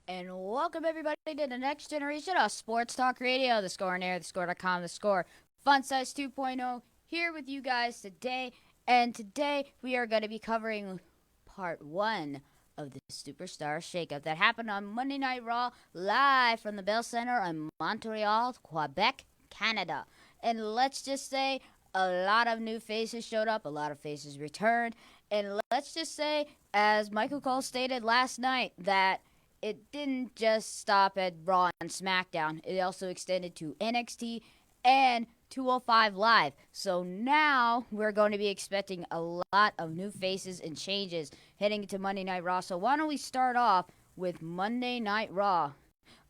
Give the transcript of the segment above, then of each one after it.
And welcome everybody to the next generation of Sports Talk Radio, the Score and Air, thescore.com, the Score, Fun Size 2.0, here with you guys today. And today we are going to be covering part one of the Superstar Shakeup that happened on Monday Night Raw, live from the Bell Center in Montreal, Quebec, Canada. And let's just say a lot of new faces showed up, a lot of faces returned. And let's just say, as Michael Cole stated last night, that it didn't just stop at Raw and SmackDown. It also extended to NXT and 205 Live. So now we're going to be expecting a lot of new faces and changes heading into Monday Night Raw. So why don't we start off with Monday Night Raw?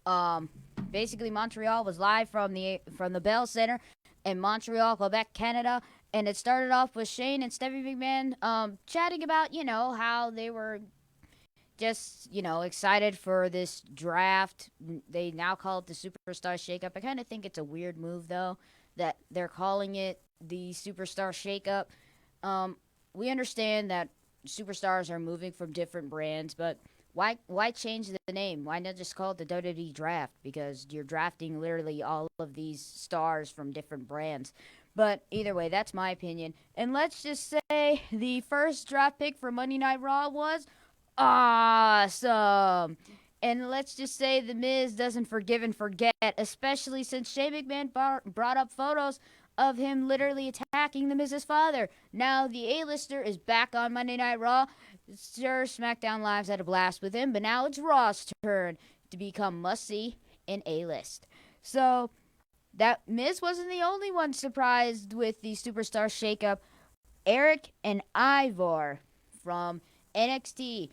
Um, Basically Montreal was live from the Bell Center in Montreal, Quebec, Canada. And it started off with Shane and Stephanie McMahon chatting about, how they were just, excited for this draft. They now call it the Superstar Shakeup. I kind of think it's a weird move, though, that they're calling it the Superstar Shakeup. We understand that superstars are moving from different brands, but why change the name? Why not just call it the WWE Draft? Because you're drafting literally all of these stars from different brands. But either way, that's my opinion. And let's just say the first draft pick for Monday Night Raw was awesome. And let's just say The Miz doesn't forgive and forget, especially since Shane McMahon brought up photos of him literally attacking The Miz's father. Now the A-lister is back on Monday Night Raw. Sure, SmackDown Live's had a blast with him, but now it's Raw's turn to become must-see in A-list. So that Miz wasn't the only one surprised with the Superstar Shakeup. Eric and Ivor from NXT,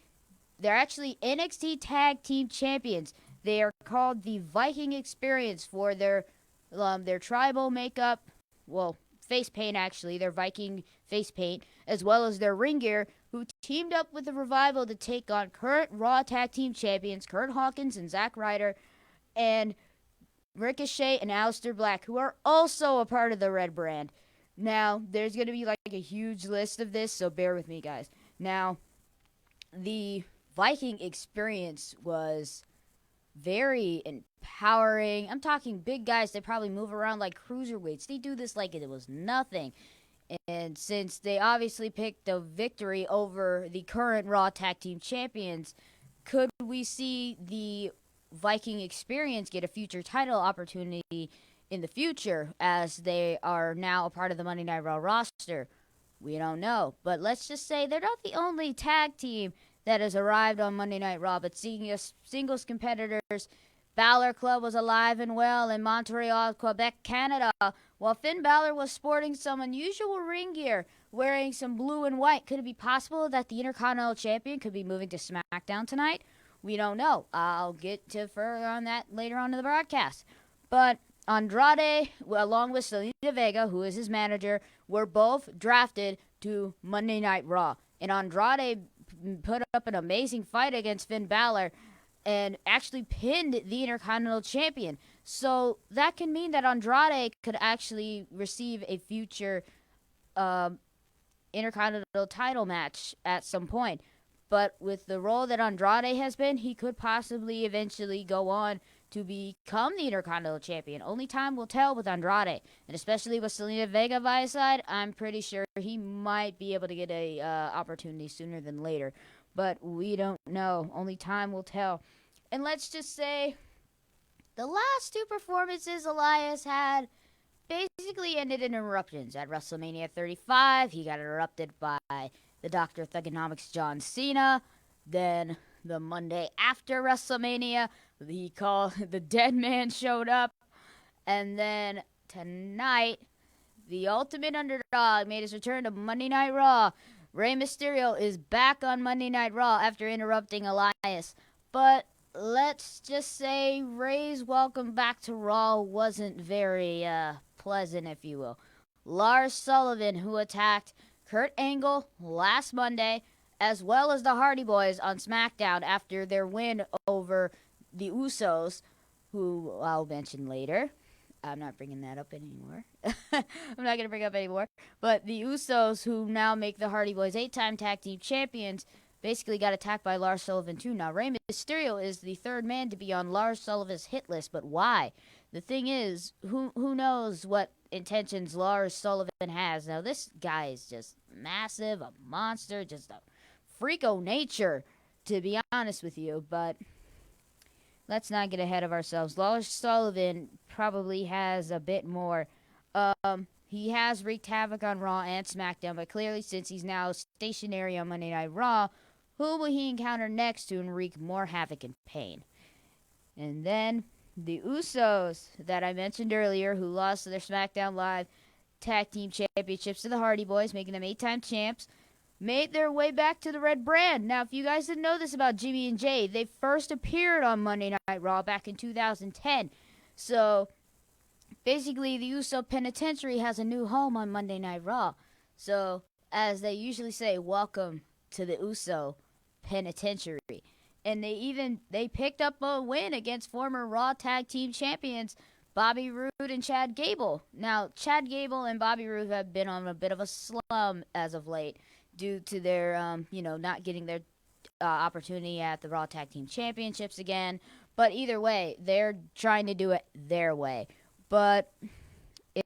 they're actually NXT Tag Team Champions. They are called the Viking Experience for their tribal makeup, well, face paint actually, their Viking face paint, as well as their ring gear, who teamed up with the Revival to take on current Raw Tag Team Champions Kurt Hawkins and Zack Ryder, and Ricochet and Aleister Black, who are also a part of the Red Brand. Now, there's going to be like a huge list of this, so bear with me, guys. Now, the Viking Experience was very empowering. I'm talking big guys. They probably move around like cruiserweights. They do this like it was nothing. And since they obviously picked the victory over the current Raw Tag Team Champions, could we see the Viking Experience get a future title opportunity in the future, as they are now a part of the Monday Night Raw roster? We don't know. But let's just say they're not the only tag team that has arrived on Monday Night Raw, but seeing as singles competitors, Balor Club was alive and well in Montreal, Quebec, Canada, while Finn Balor was sporting some unusual ring gear, wearing some blue and white. Could it be possible that the Intercontinental Champion could be moving to SmackDown tonight? We don't know. I'll get to further on that later on in the broadcast. But Andrade, along with Selena Vega, who is his manager, were both drafted to Monday Night Raw. And Andrade put up an amazing fight against Finn Balor and actually pinned the Intercontinental Champion. So that can mean that Andrade could actually receive a future Intercontinental title match at some point. But with the role that Andrade has been, he could possibly eventually go on to become the Intercontinental Champion. Only time will tell with Andrade. And especially with Selena Vega by his side, I'm pretty sure he might be able to get a opportunity sooner than later. But we don't know. Only time will tell. And let's just say the last two performances Elias had basically ended in eruptions. At WrestleMania 35, he got erupted by the Doctor of Thugonomics, John Cena. Then the Monday after WrestleMania, the Dead Man showed up. And then tonight, the Ultimate Underdog made his return to Monday Night Raw. Rey Mysterio is back on Monday Night Raw after interrupting Elias. But let's just say Rey's welcome back to Raw wasn't very pleasant, if you will. Lars Sullivan, who attacked Kurt Angle last Monday, as well as the Hardy Boys on SmackDown after their win over the Usos, who I'll mention later. I'm not bringing that up anymore. I'm not going to bring up anymore. But the Usos, who now make the Hardy Boys 8-time tag team champions, basically got attacked by Lars Sullivan too. Now, Rey Mysterio is the third man to be on Lars Sullivan's hit list, but why? The thing is, who knows what intentions Lars Sullivan has. Now, this guy is just massive, a monster, just a freak of nature, to be honest with you, but let's not get ahead of ourselves. Lars Sullivan probably has a bit more. He has wreaked havoc on Raw and SmackDown, but clearly, since he's now stationary on Monday Night Raw, who will he encounter next to wreak more havoc and pain? And then the Usos that I mentioned earlier, who lost their SmackDown Live Tag Team Championships to the Hardy Boys, making them 8-time champs, made their way back to the Red Brand. Now, if you guys didn't know this about Jimmy and Jay, they first appeared on Monday Night Raw back in 2010. So, basically, the Uso Penitentiary has a new home on Monday Night Raw. So, as they usually say, welcome to the Uso Penitentiary. And they picked up a win against former Raw Tag Team Champions Bobby Roode and Chad Gable. Now, Chad Gable and Bobby Roode have been on a bit of a slum as of late, due to their, not getting their opportunity at the Raw Tag Team Championships again. But either way, they're trying to do it their way. But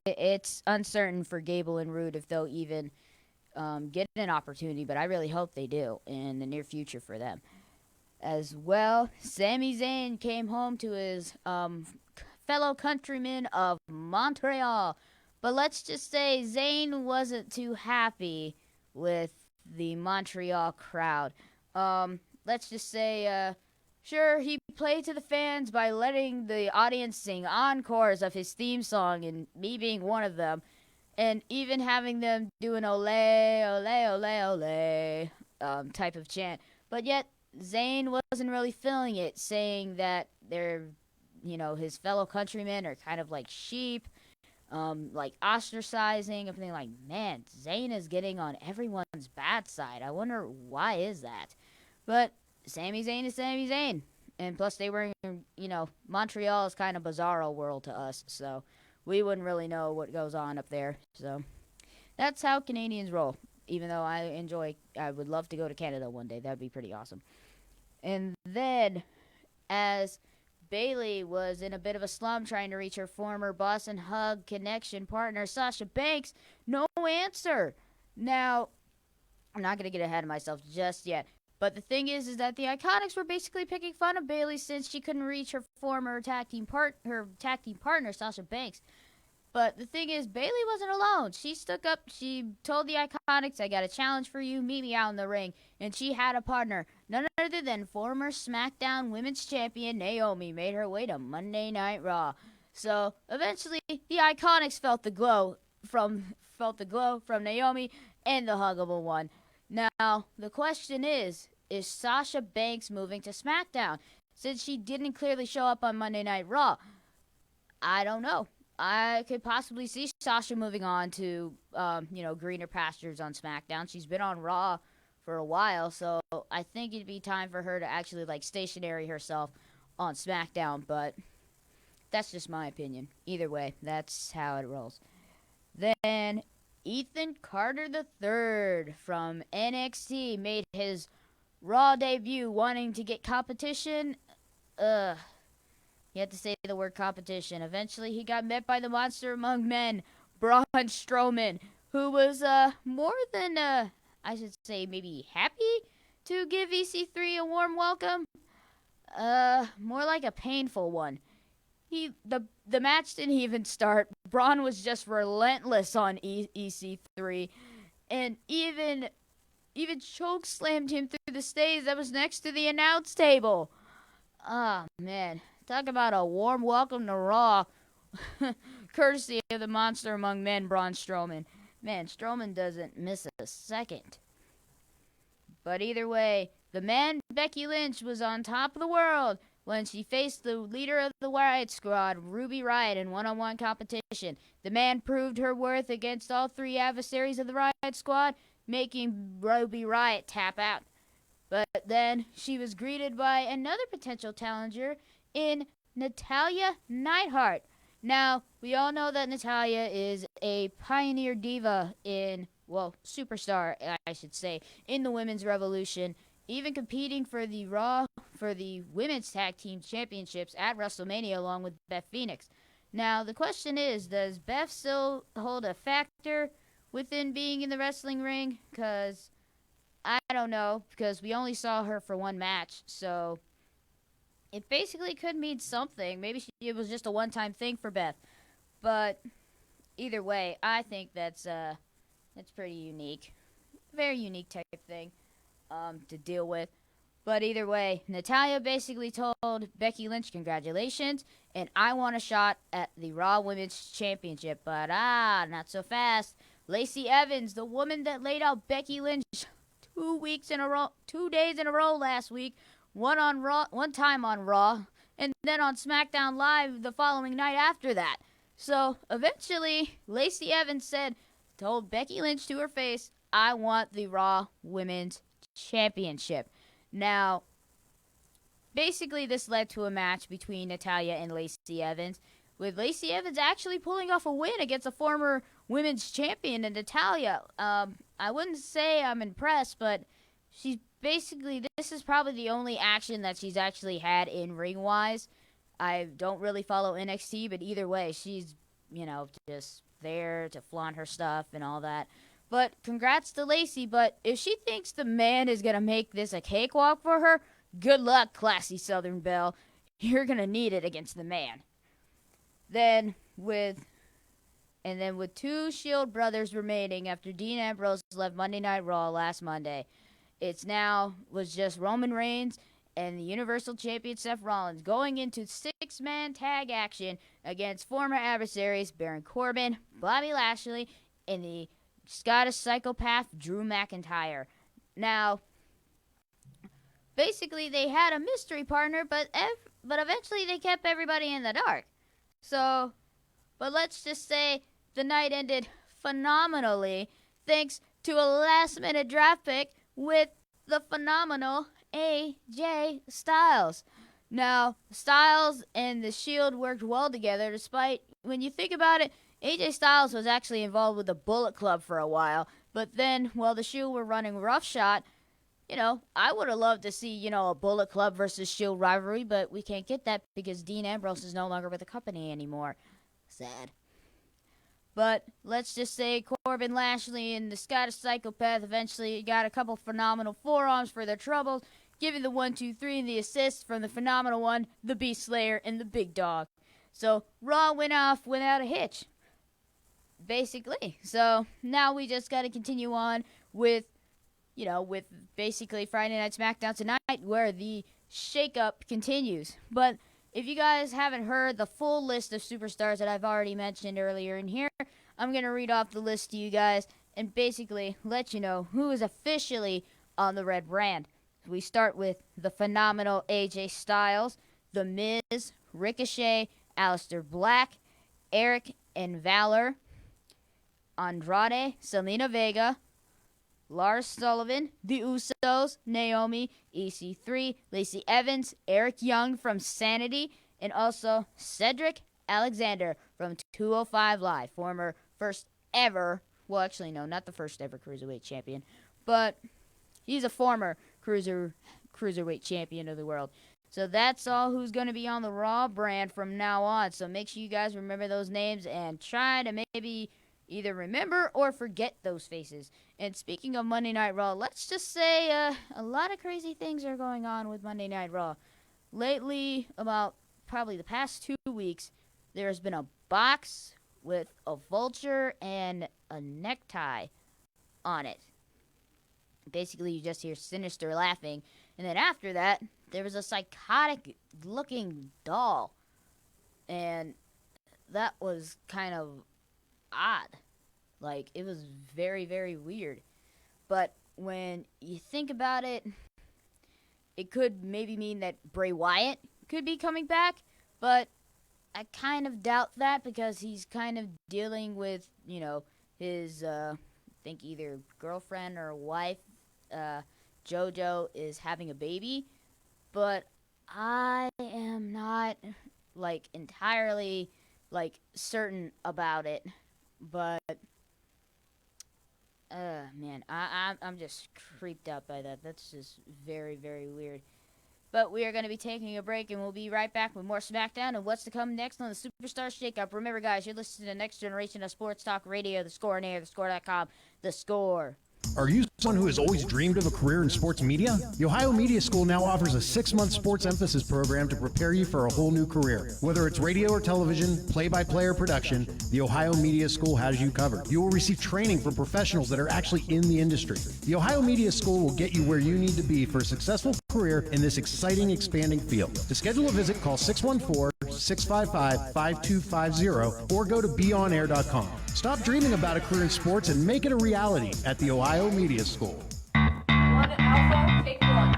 it's uncertain for Gable and Roode if they'll even get an opportunity. But I really hope they do in the near future for them. As well, Sami Zayn came home to his fellow countrymen of Montreal. But let's just say Zayn wasn't too happy with the Montreal crowd. Let's just say, sure, he played to the fans by letting the audience sing encores of his theme song, and me being one of them, and even having them do an ole, ole, ole, ole type of chant. But yet, Zayn wasn't really feeling it, saying that his fellow countrymen are kind of like sheep, like ostracizing, everything. Like, man, Zayn is getting on everyone's bad side. I wonder why is that. But Sami Zayn is Sami Zayn. And plus they were, Montreal is kind of bizarro world to us, so we wouldn't really know what goes on up there. So that's how Canadians roll. Even though I would love to go to Canada one day. That'd be pretty awesome. And then, as Bayley was in a bit of a slump trying to reach her former Boss and Hug connection partner, Sasha Banks, no answer. Now, I'm not going to get ahead of myself just yet. But the thing is that the Iconics were basically picking fun of Bayley since she couldn't reach her former tag team partner, Sasha Banks. But the thing is, Bayley wasn't alone. She stuck up. She told the Iconics, I got a challenge for you. Meet me out in the ring. And she had a partner. None other than former SmackDown Women's Champion Naomi made her way to Monday Night Raw. So, eventually, the Iconics felt the glow from Naomi and the huggable one. Now, the question is Sasha Banks moving to SmackDown? Since she didn't clearly show up on Monday Night Raw, I don't know. I could possibly see Sasha moving on to, greener pastures on SmackDown. She's been on Raw for a while, so I think it'd be time for her to actually, stationary herself on SmackDown, but that's just my opinion. Either way, that's how it rolls. Then, Ethan Carter III from NXT made his Raw debut wanting to get competition. You have to say the word competition. Eventually, he got met by the monster among men, Braun Strowman, who was more than, I should say, maybe happy to give EC3 a warm welcome. More like a painful one. The match didn't even start. Braun was just relentless on EC3, and even choke slammed him through the stage that was next to the announce table. Ah, man. Talk about a warm welcome to Raw, courtesy of the monster among men, Braun Strowman. Man, Strowman doesn't miss a second. But either way, the man, Becky Lynch, was on top of the world when she faced the leader of the Riot Squad, Ruby Riott, in one-on-one competition. The man proved her worth against all three adversaries of the Riot Squad, making Ruby Riott tap out. But then she was greeted by another potential challenger in Natalya Neidhart. Now, we all know that Natalya is a pioneer diva superstar, I should say, in the women's revolution. even competing for the women's tag team championships at WrestleMania along with Beth Phoenix. Now the question is, does Beth still hold a factor within being in the wrestling ring? Because I don't know, because we only saw her for one match, so it basically could mean something. Maybe it was just a one-time thing for Beth, but either way, I think that's pretty unique, very unique type of thing to deal with. But either way, Natalia basically told Becky Lynch, congratulations, and I want a shot at the Raw Women's Championship. But not so fast. Lacey Evans, the woman that laid out Becky Lynch 2 weeks in a row, 2 days in a row last week, one time on Raw, and then on SmackDown Live the following night after that. So eventually, Lacey Evans told Becky Lynch to her face, I want the Raw Women's Championship. Now, basically, this led to a match between Natalia and Lacey Evans, with Lacey Evans actually pulling off a win against a former women's champion, and Natalia. I wouldn't say I'm impressed, but this is probably the only action that she's actually had in ring wise. I don't really follow NXT, but either way, she's, just there to flaunt her stuff and all that. But congrats to Lacey, but if she thinks the man is going to make this a cakewalk for her, good luck, classy Southern Belle. You're going to need it against the man. Then with two Shield brothers remaining after Dean Ambrose left Monday Night Raw last Monday, was just Roman Reigns and the Universal Champion Seth Rollins going into 6-man tag action against former adversaries Baron Corbin, Bobby Lashley, and the Scottish psychopath Drew McIntyre. Now, basically they had a mystery partner, but eventually they kept everybody in the dark. So, but let's just say the night ended phenomenally thanks to a last-minute draft pick with the phenomenal AJ Styles. Now, Styles and the Shield worked well together despite, when you think about it, AJ Styles was actually involved with the Bullet Club for a while, but then while the Shield were running roughshod, I would have loved to see, a Bullet Club versus Shield rivalry, but we can't get that because Dean Ambrose is no longer with the company anymore. Sad. But let's just say Corbin, Lashley, and the Scottish psychopath eventually got a couple phenomenal forearms for their troubles, giving the 1, 2, 3 and the assists from the phenomenal one, the Beast Slayer, and the Big Dog. So Raw went off without a hitch, basically. So now we just got to continue on with basically Friday Night SmackDown tonight, where the shakeup continues. But if you guys haven't heard the full list of superstars that I've already mentioned earlier in here, I'm going to read off the list to you guys and basically let you know who is officially on the red brand. We start with the phenomenal AJ Styles, The Miz, Ricochet, Aleister Black, Eric and Valor, Andrade, Selena Vega, Lars Sullivan, The Usos, Naomi, EC3, Lacey Evans, Eric Young from Sanity, and also Cedric Alexander from 205 Live, former first ever, well actually no, not the first ever Cruiserweight champion, but he's a former Cruiserweight champion of the world. So that's all who's going to be on the Raw brand from now on. So make sure you guys remember those names and try to maybe either remember or forget those faces. And speaking of Monday Night Raw, let's just say a lot of crazy things are going on with Monday Night Raw. Lately, about probably the past 2 weeks, there's been a box with a vulture and a necktie on it. Basically, you just hear Sinister laughing. And then after that, there was a psychotic-looking doll. And that was kind of odd. Like, it was very, very weird. But when you think about it, it could maybe mean that Bray Wyatt could be coming back. But I kind of doubt that because he's kind of dealing with, his, I think either girlfriend or wife, JoJo, is having a baby. But I am not, entirely, certain about it. But Man, I'm just creeped out by that. That's just very, very weird. But we are going to be taking a break, and we'll be right back with more SmackDown and what's to come next on the Superstar Shakeup. Remember, guys, you're listening to the next generation of sports talk radio, The Score on air, thescore.com, The Score. Are you someone who has always dreamed of a career in sports media? The Ohio Media School now offers a 6-month sports emphasis program to prepare you for a whole new career. Whether it's radio or television, play-by-play or production, the Ohio Media School has you covered. You will receive training from professionals that are actually in the industry. The Ohio Media School will get you where you need to be for a successful career in this exciting, expanding field. To schedule a visit, call 614-655-5250 or go to beonair.com. Stop dreaming about a career in sports and make it a reality at the Ohio Media School. 1 Alpha, take 1.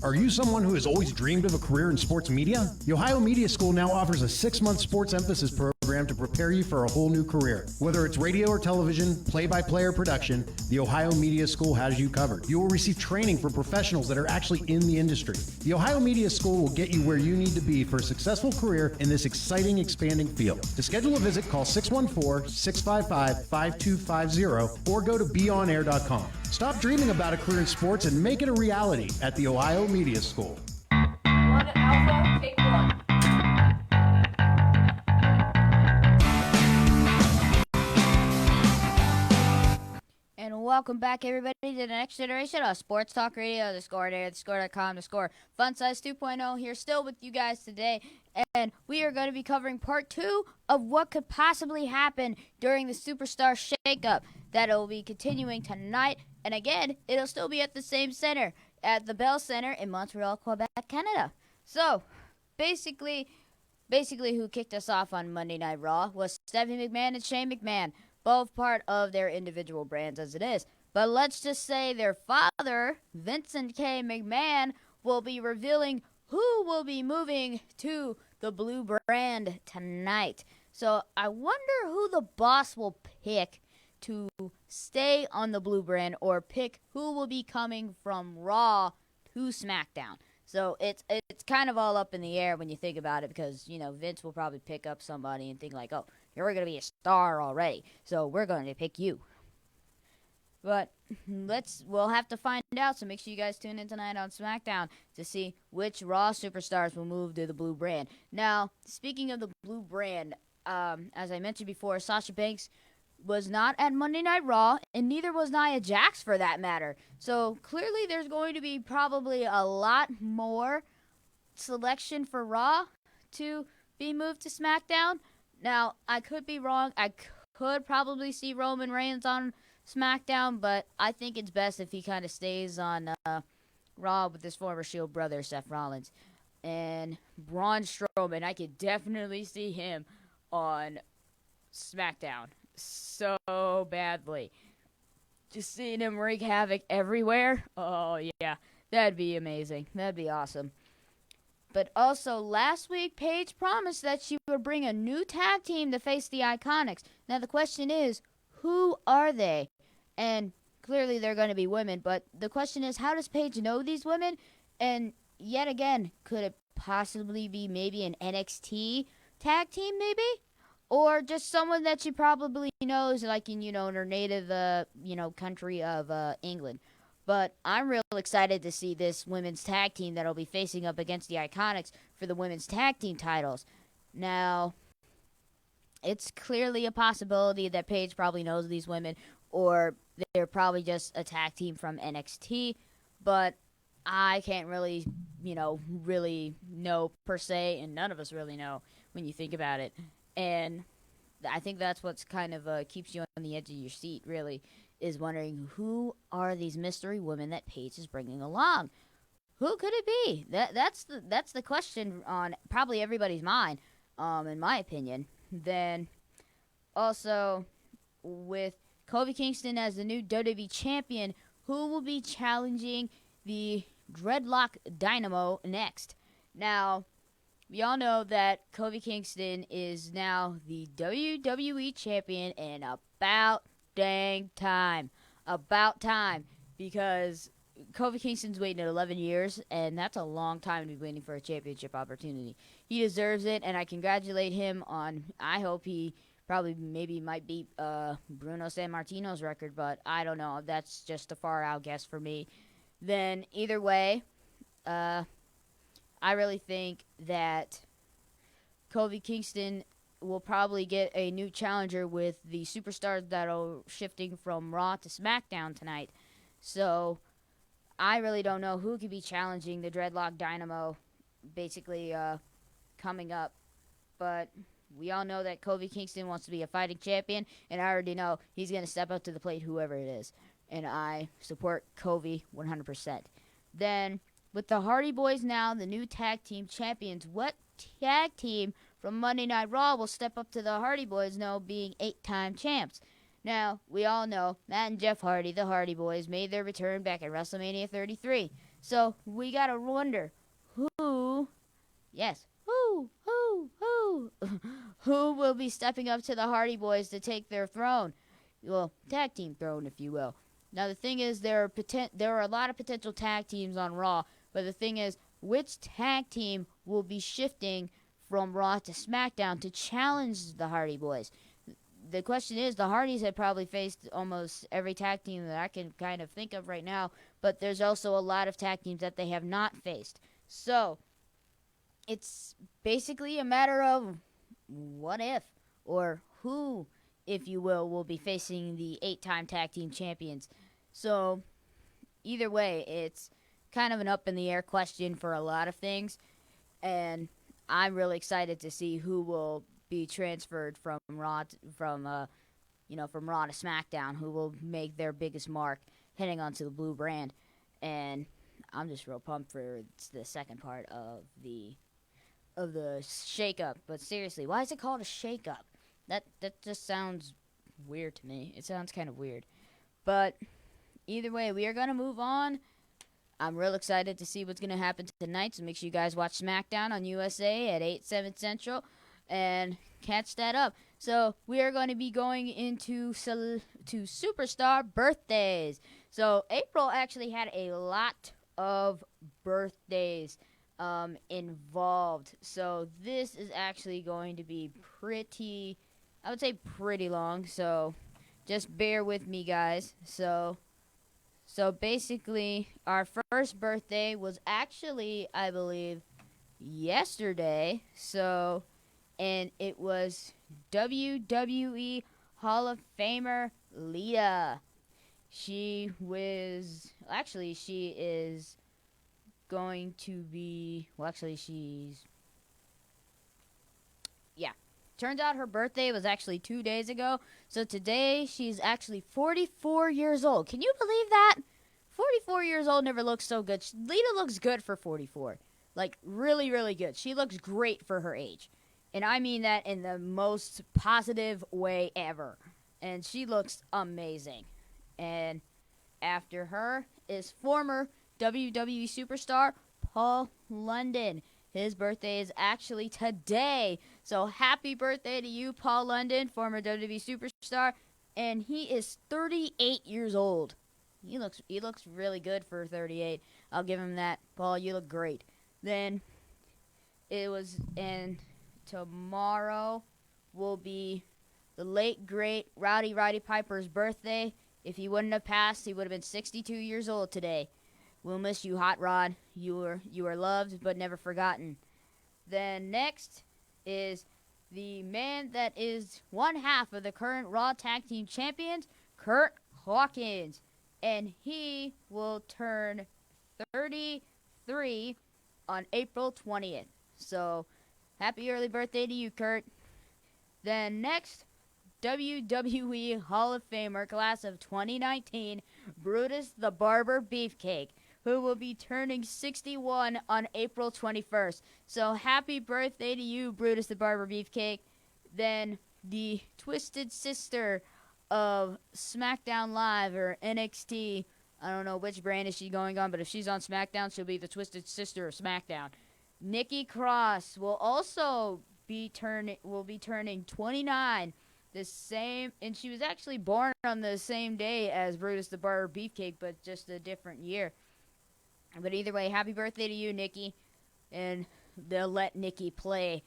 Are you someone who has always dreamed of a career in sports media? The Ohio Media School now offers a 6-month sports emphasis program to prepare you for a whole new career. Whether it's radio or television, play-by-play or production, the Ohio Media School has you covered. You will receive training from professionals that are actually in the industry. The Ohio Media School will get you where you need to be for a successful career in this exciting, expanding field. To schedule a visit, call 614-655-5250 or go to beonair.com. Stop dreaming about a career in sports and make it a reality at the Ohio Media School. 1 Alpha, take 1. And welcome back, everybody, to the next generation of Sports Talk Radio, The Score on air, thescore.com, The Score. Fun Size 2.0 here, still with you guys today. And we are going to be covering part 2 of what could possibly happen during the Superstar Shakeup. That'll be continuing tonight. And again, it'll still be at the same center, at the Bell Center in Montreal, Quebec, Canada. So, basically who kicked us off on Monday Night Raw was Stephanie McMahon and Shane McMahon, both part of their individual brands as it is. But let's just say their father, Vincent K. McMahon, will be revealing who will be moving to the blue brand tonight. So I wonder who the boss will pick to stay on the blue brand or pick who will be coming from Raw to SmackDown. So it's kind of all up in the air when you think about it because, you know, Vince will probably pick up somebody and think like, oh, you're going to be a star already, so we're going to pick you. But we'll have to find out, so make sure you guys tune in tonight on SmackDown to see which Raw superstars will move to the blue brand. Now, speaking of the blue brand, as I mentioned before, Sasha Banks was not at Monday Night Raw, and neither was Nia Jax for that matter. So clearly there's going to be probably a lot more selection for Raw to be moved to SmackDown. Now, I could be wrong. I could probably see Roman Reigns on SmackDown, but I think it's best if he kind of stays on Raw with his former Shield brother, Seth Rollins. And Braun Strowman, I could definitely see him on SmackDown so badly. Just seeing him wreak havoc everywhere. Oh, yeah. That'd be amazing. That'd be awesome. But also, last week, Paige promised that she would bring a new tag team to face the Iconics. Now, the question is, who are they? And clearly they're going to be women, but the question is, how does Paige know these women? And yet again, could it possibly be maybe an NXT tag team, maybe? Or just someone that she probably knows, like in, her native, country of England. But I'm real excited to see this women's tag team that'll be facing up against the Iconics for the women's tag team titles. Now, it's clearly a possibility that Paige probably knows these women, or they're probably just a tag team from NXT. But I can't really know per se, and none of us really know when you think about it. And I think that's what's kind of keeps you on the edge of your seat. Really, is wondering who are these mystery women that Paige is bringing along. Who could it be? That's the question on probably everybody's mind, in my opinion. Then also with Kofi Kingston as the new WWE champion, who will be challenging the Dreadlock Dynamo next? Now, we all know that Kofi Kingston is now the WWE champion, and about dang time. About time. Because Kofi Kingston's waiting 11 years, and that's a long time to be waiting for a championship opportunity. He deserves it, and I congratulate him on. I hope he probably maybe might beat Bruno Sammartino's record, but I don't know. That's just a far out guess for me. Then either way, uh, I really think that Kofi Kingston will probably get a new challenger with the superstars that are shifting from Raw to SmackDown tonight. So I really don't know who could be challenging the Dreadlock Dynamo basically coming up. But we all know that Kofi Kingston wants to be a fighting champion, and I already know he's going to step up to the plate, whoever it is. And I support Kofi 100%. Then, with the Hardy Boys now the new tag team champions, what tag team from Monday Night Raw will step up to the Hardy Boys now being 8-time champs? Now, we all know Matt and Jeff Hardy, the Hardy Boys, made their return back at WrestleMania 33. So, we gotta wonder who, yes, who will be stepping up to the Hardy Boys to take their throne? Well, tag team throne, if you will. Now, the thing is, there are a lot of potential tag teams on Raw, but the thing is, which tag team will be shifting from Raw to SmackDown to challenge the Hardy Boys? The question is, the Hardys have probably faced almost every tag team that I can kind of think of right now, but there's also a lot of tag teams that they have not faced. So, it's basically a matter of what if, or who, if you will be facing the 8-time tag team champions. So, either way, it's kind of an up in the air question for a lot of things, and I'm really excited to see who will be transferred from Raw from Raw to SmackDown, who will make their biggest mark heading onto the blue brand. And I'm just real pumped for the second part of the shakeup. But seriously, why is it called a shakeup? That just sounds weird to me. It sounds kind of weird. But either way, we are gonna move on. I'm real excited to see what's going to happen tonight, so make sure you guys watch SmackDown on USA at 8, 7 Central, and catch that up. So we are going to be going into to Superstar birthdays. So April actually had a lot of birthdays involved. So this is actually going to be pretty, I would say pretty long, so just bear with me, guys. So basically, our first birthday was actually, I believe, yesterday. So, and it was WWE Hall of Famer Lita. She is going to be, yeah. Turns out her birthday was actually 2 days ago. So today she's actually 44 years old. Can you believe that? 44 years old never looks so good. Lita looks good for 44. Like, really, really good. She looks great for her age. And I mean that in the most positive way ever. And she looks amazing. And after her is former WWE superstar Paul London. His birthday is actually today. So happy birthday to you, Paul London, former WWE superstar. And he is 38 years old. He looks really good for 38. I'll give him that. Paul, you look great. Then and tomorrow will be the late great Rowdy Roddy Piper's birthday. If he wouldn't have passed, he would have been 62 years old today. We'll miss you, Hot Rod. You are loved but never forgotten. Then next is the man that is one half of the current Raw Tag Team Champions, Kurt Hawkins. And he will turn 33 on April 20th. So, happy early birthday to you, Kurt. Then next, WWE Hall of Famer class of 2019, Brutus the Barber Beefcake, who will be turning 61 on April 21st. So happy birthday to you, Brutus the Barber Beefcake. Then the twisted sister of SmackDown Live or NXT. I don't know which brand is she going on, but if she's on SmackDown, she'll be the twisted sister of SmackDown. Nikki Cross will also be turning 29. The same, and she was actually born on the same day as Brutus the Barber Beefcake, but just a different year. But either way, happy birthday to you, Nikki, and they'll let Nikki play.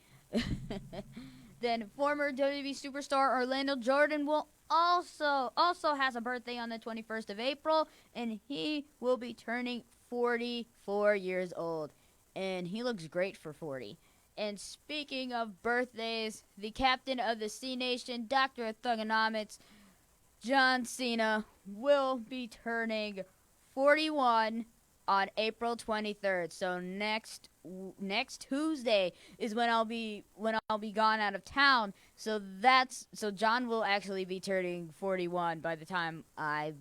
Then former WWE superstar Orlando Jordan will also has a birthday on the 21st of April, and he will be turning 44 years old, and he looks great for 40. And speaking of birthdays, the captain of the C Nation, Doctor of Thugonomics, John Cena, will be turning 41 on April 23rd. So next Tuesday is when I'll be gone out of town. So John will actually be turning 41 by the time I'm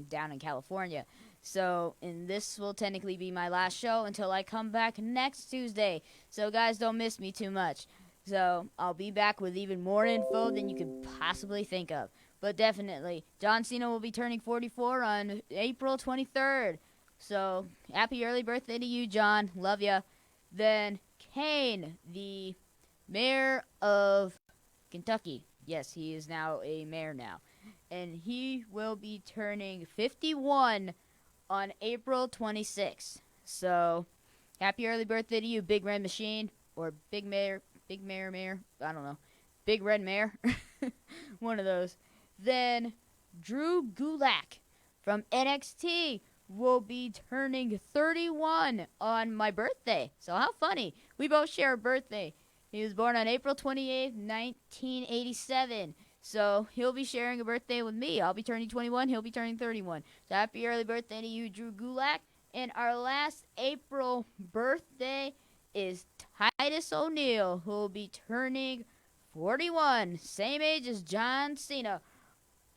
down in California. So, and this will technically be my last show until I come back next Tuesday. So guys, don't miss me too much. So I'll be back with even more info than you could possibly think of. But definitely, John Cena will be turning 44 on April 23rd. So, happy early birthday to you, John. Love ya. Then, Kane, the mayor of Kentucky. Yes, he is now a mayor now. And he will be turning 51 on April 26th. So, happy early birthday to you, Big Red Machine. Or Big Mayor. I don't know. Big Red Mayor. One of those. Then Drew Gulak from NXT will be turning 31 on my birthday. So how funny. We both share a birthday. He was born on April 28th, 1987. So he'll be sharing a birthday with me. I'll be turning 21. He'll be turning 31. So happy early birthday to you, Drew Gulak. And our last April birthday is Titus O'Neil, who will be turning 41. Same age as John Cena.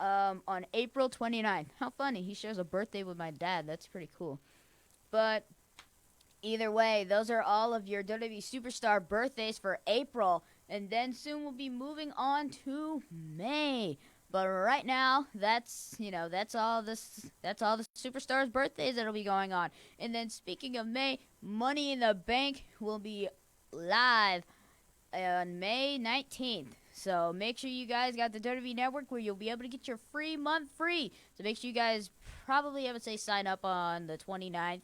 On April 29th. How funny. He shares a birthday with my dad. That's pretty cool. But either way, those are all of your WWE Superstar birthdays for April. And then soon we'll be moving on to May. But right now, that's all the superstars' birthdays that'll be going on. And then speaking of May, Money in the Bank will be live on May 19th. So make sure you guys got the WWE Network where you'll be able to get your free month free. So make sure you guys probably, I would say, sign up on the 29th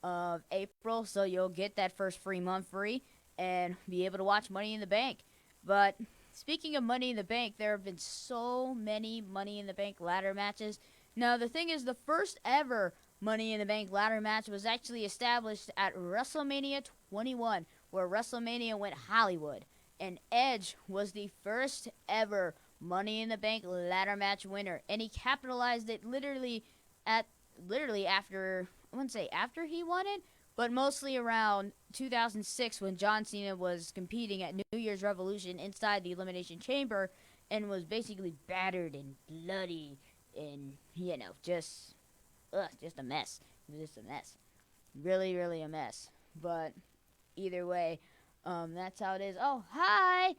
of April so you'll get that first free month free and be able to watch Money in the Bank. But speaking of Money in the Bank, there have been so many Money in the Bank ladder matches. Now, the thing is, the first ever Money in the Bank ladder match was actually established at WrestleMania 21, where WrestleMania went Hollywood. And Edge was the first ever Money in the Bank ladder match winner. And he capitalized it literally after, I wouldn't say after he won it, but mostly around 2006 when John Cena was competing at New Year's Revolution inside the Elimination Chamber and was basically battered and bloody and, just a mess. It was just a mess. Really, really a mess. But either way, that's how it is. Oh, hi!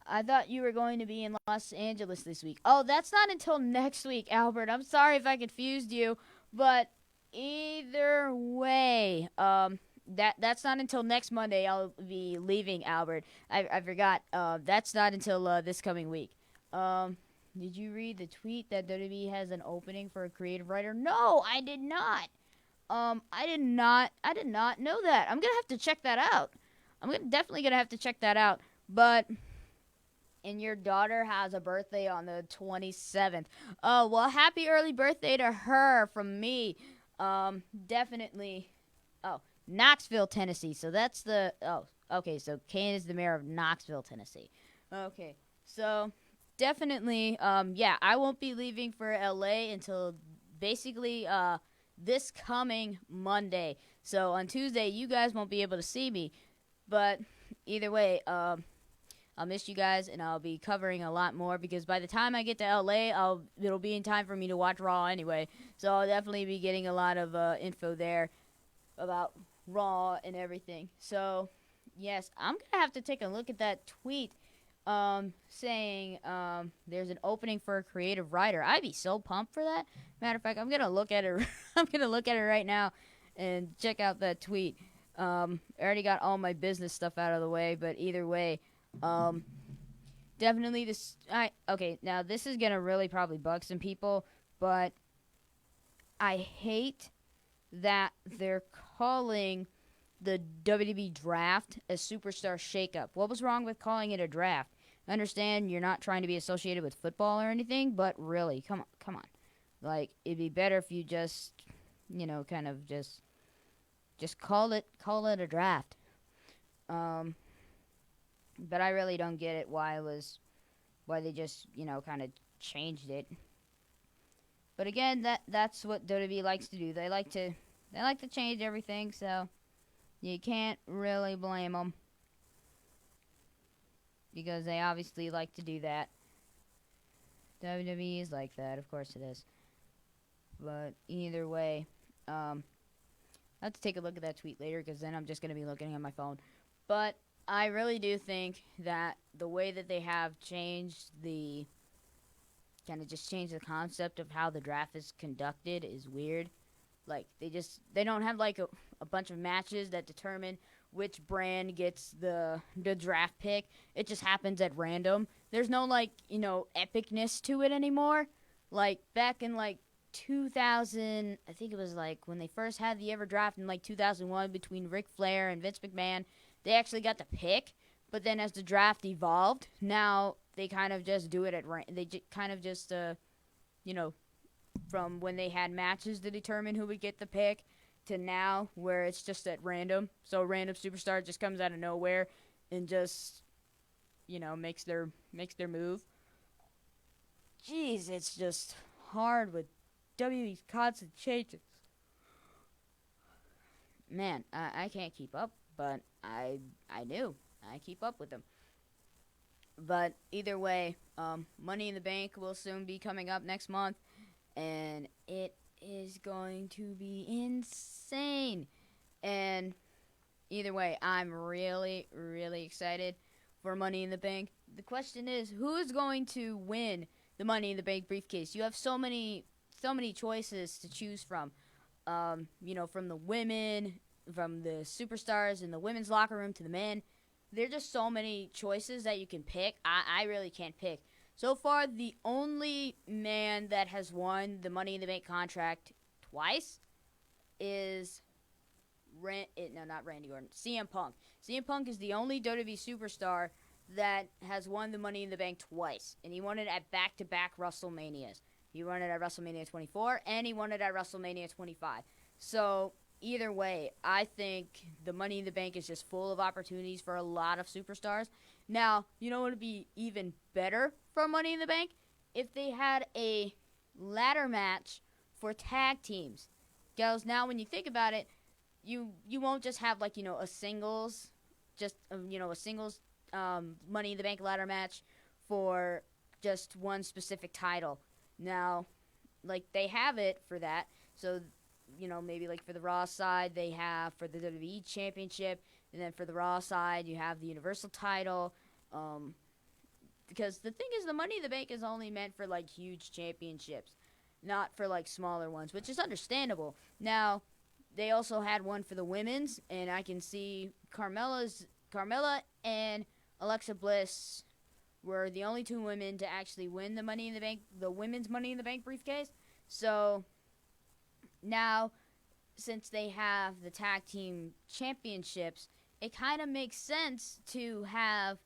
I thought you were going to be in Los Angeles this week. Oh, that's not until next week, Albert. I'm sorry if I confused you, but either way, that's not until next Monday I'll be leaving, Albert. I forgot. That's not until this coming week. Did you read the tweet that WWE has an opening for a creative writer? No, I did not. I did not know that. I'm gonna have to check that out. Definitely gonna have to check that out. But, and your daughter has a birthday on the 27th. Oh, well, happy early birthday to her from me. Definitely. Oh, Knoxville, Tennessee. So that's okay. So Kane is the mayor of Knoxville, Tennessee. Okay. So definitely, I won't be leaving for LA until basically, this coming Monday. So on Tuesday, you guys won't be able to see me. But either way, I'll miss you guys, and I'll be covering a lot more because by the time I get to LA, it'll be in time for me to watch Raw anyway. So I'll definitely be getting a lot of info there about Raw and everything. So yes, I'm gonna have to take a look at that tweet saying there's an opening for a creative writer. I'd be so pumped for that. Matter of fact, I'm gonna look at it. I'm gonna look at it right now and check out that tweet. I already got all my business stuff out of the way, but either way, definitely this. Okay, now this is gonna really probably bug some people, but I hate that they're calling the WWE draft a superstar shakeup. What was wrong with calling it a draft? I understand you're not trying to be associated with football or anything, but really, come on. Like, it'd be better if you just, kind of just call it a draft. But I really don't get it why they just, kind of changed it. But again, that's what WWE likes to do. They like to change everything, so you can't really blame them. Because they obviously like to do that. WWE is like that, of course it is. But either way, I'll have to take a look at that tweet later because then I'm just going to be looking at my phone. But I really do think that the way that they have changed the concept of how the draft is conducted is weird. Like, they don't have like a bunch of matches that determine which brand gets the draft pick. It just happens at random. There's no epicness to it anymore. Like back in 2000, I think it was when they first had the ever draft in 2001 between Ric Flair and Vince McMahon, they actually got to pick. But then as the draft evolved, now they kind of just do it at from when they had matches to determine who would get the pick to now where it's just at random. So a random superstar just comes out of nowhere and just makes their move. Jeez, it's just hard with WWE's constant changes. Man, I can't keep up, but I do. I keep up with them. But either way, Money in the Bank will soon be coming up next month, and it is going to be insane. And either way, I'm really, really excited for Money in the Bank. The question is, who is going to win the Money in the Bank briefcase? You have so many choices to choose from. From the women, from the superstars in the women's locker room to the men. There are just so many choices that you can pick. I really can't pick. So far, the only man that has won the Money in the Bank contract twice is not Randy Orton, CM Punk. CM Punk is the only WWE superstar that has won the Money in the Bank twice, and he won it at back-to-back WrestleManias. He won it at WrestleMania 24, and he won it at WrestleMania 25. So either way, I think the Money in the Bank is just full of opportunities for a lot of superstars. Now, you know what would be even better for Money in the Bank? If they had a ladder match for tag teams. Girls, now when you think about it, you won't just have a singles, Money in the Bank ladder match for just one specific title. Now, they have it for that. So, maybe for the Raw side, they have for the WWE Championship, and then for the Raw side, you have the Universal title. Because the thing is, the Money in the Bank is only meant for huge championships, not for smaller ones, which is understandable. Now, they also had one for the women's, and I can see Carmella and Alexa Bliss were the only two women to actually win the Money in the Bank, the women's Money in the Bank briefcase. So now, since they have the tag team championships, it kind of makes sense to have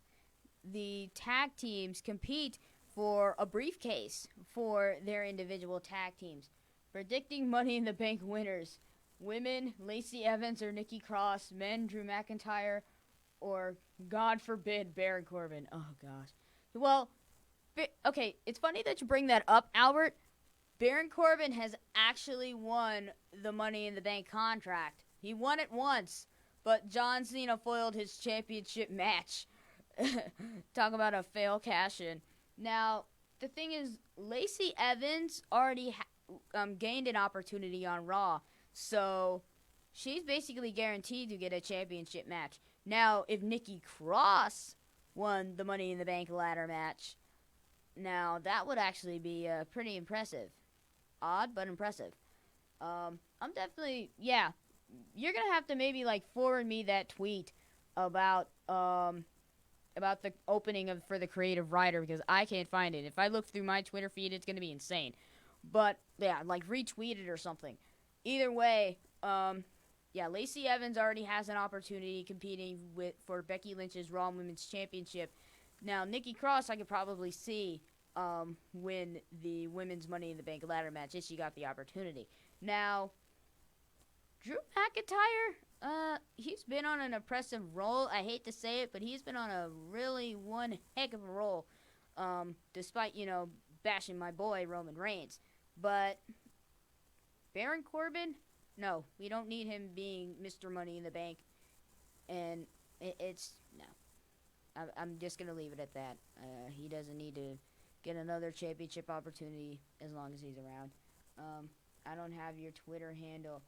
the tag teams compete for a briefcase for their individual tag teams. Predicting Money in the Bank winners. Women, Lacey Evans or Nikki Cross. Men, Drew McIntyre or, God forbid, Baron Corbin. Oh, gosh. Well, okay, it's funny that you bring that up, Albert. Baron Corbin has actually won the Money in the Bank contract. He won it once, but John Cena foiled his championship match. Talk about a fail cash in. Now, the thing is, Lacey Evans already gained an opportunity on Raw, so she's basically guaranteed to get a championship match. Now, if Nikki Cross won the Money in the Bank ladder match, now that would actually be pretty impressive. Odd, but impressive. I'm definitely, yeah. You're gonna have to maybe like forward me that tweet about the opening of for the creative writer because I can't find it. If I look through my Twitter feed, it's gonna be insane. But yeah, like retweet it or something. Either way, yeah, Lacey Evans already has an opportunity competing for Becky Lynch's Raw Women's Championship. Now, Nikki Cross, I could probably see win the Women's Money in the Bank ladder match if she got the opportunity. Now, Drew McIntyre, he's been on an impressive roll. I hate to say it, but he's been on a really one heck of a roll, despite, bashing my boy Roman Reigns. But Baron Corbin, no, we don't need him being Mr. Money in the Bank. And it's, no. I'm just going to leave it at that. He doesn't need to get another championship opportunity as long as he's around. I don't have your Twitter handle.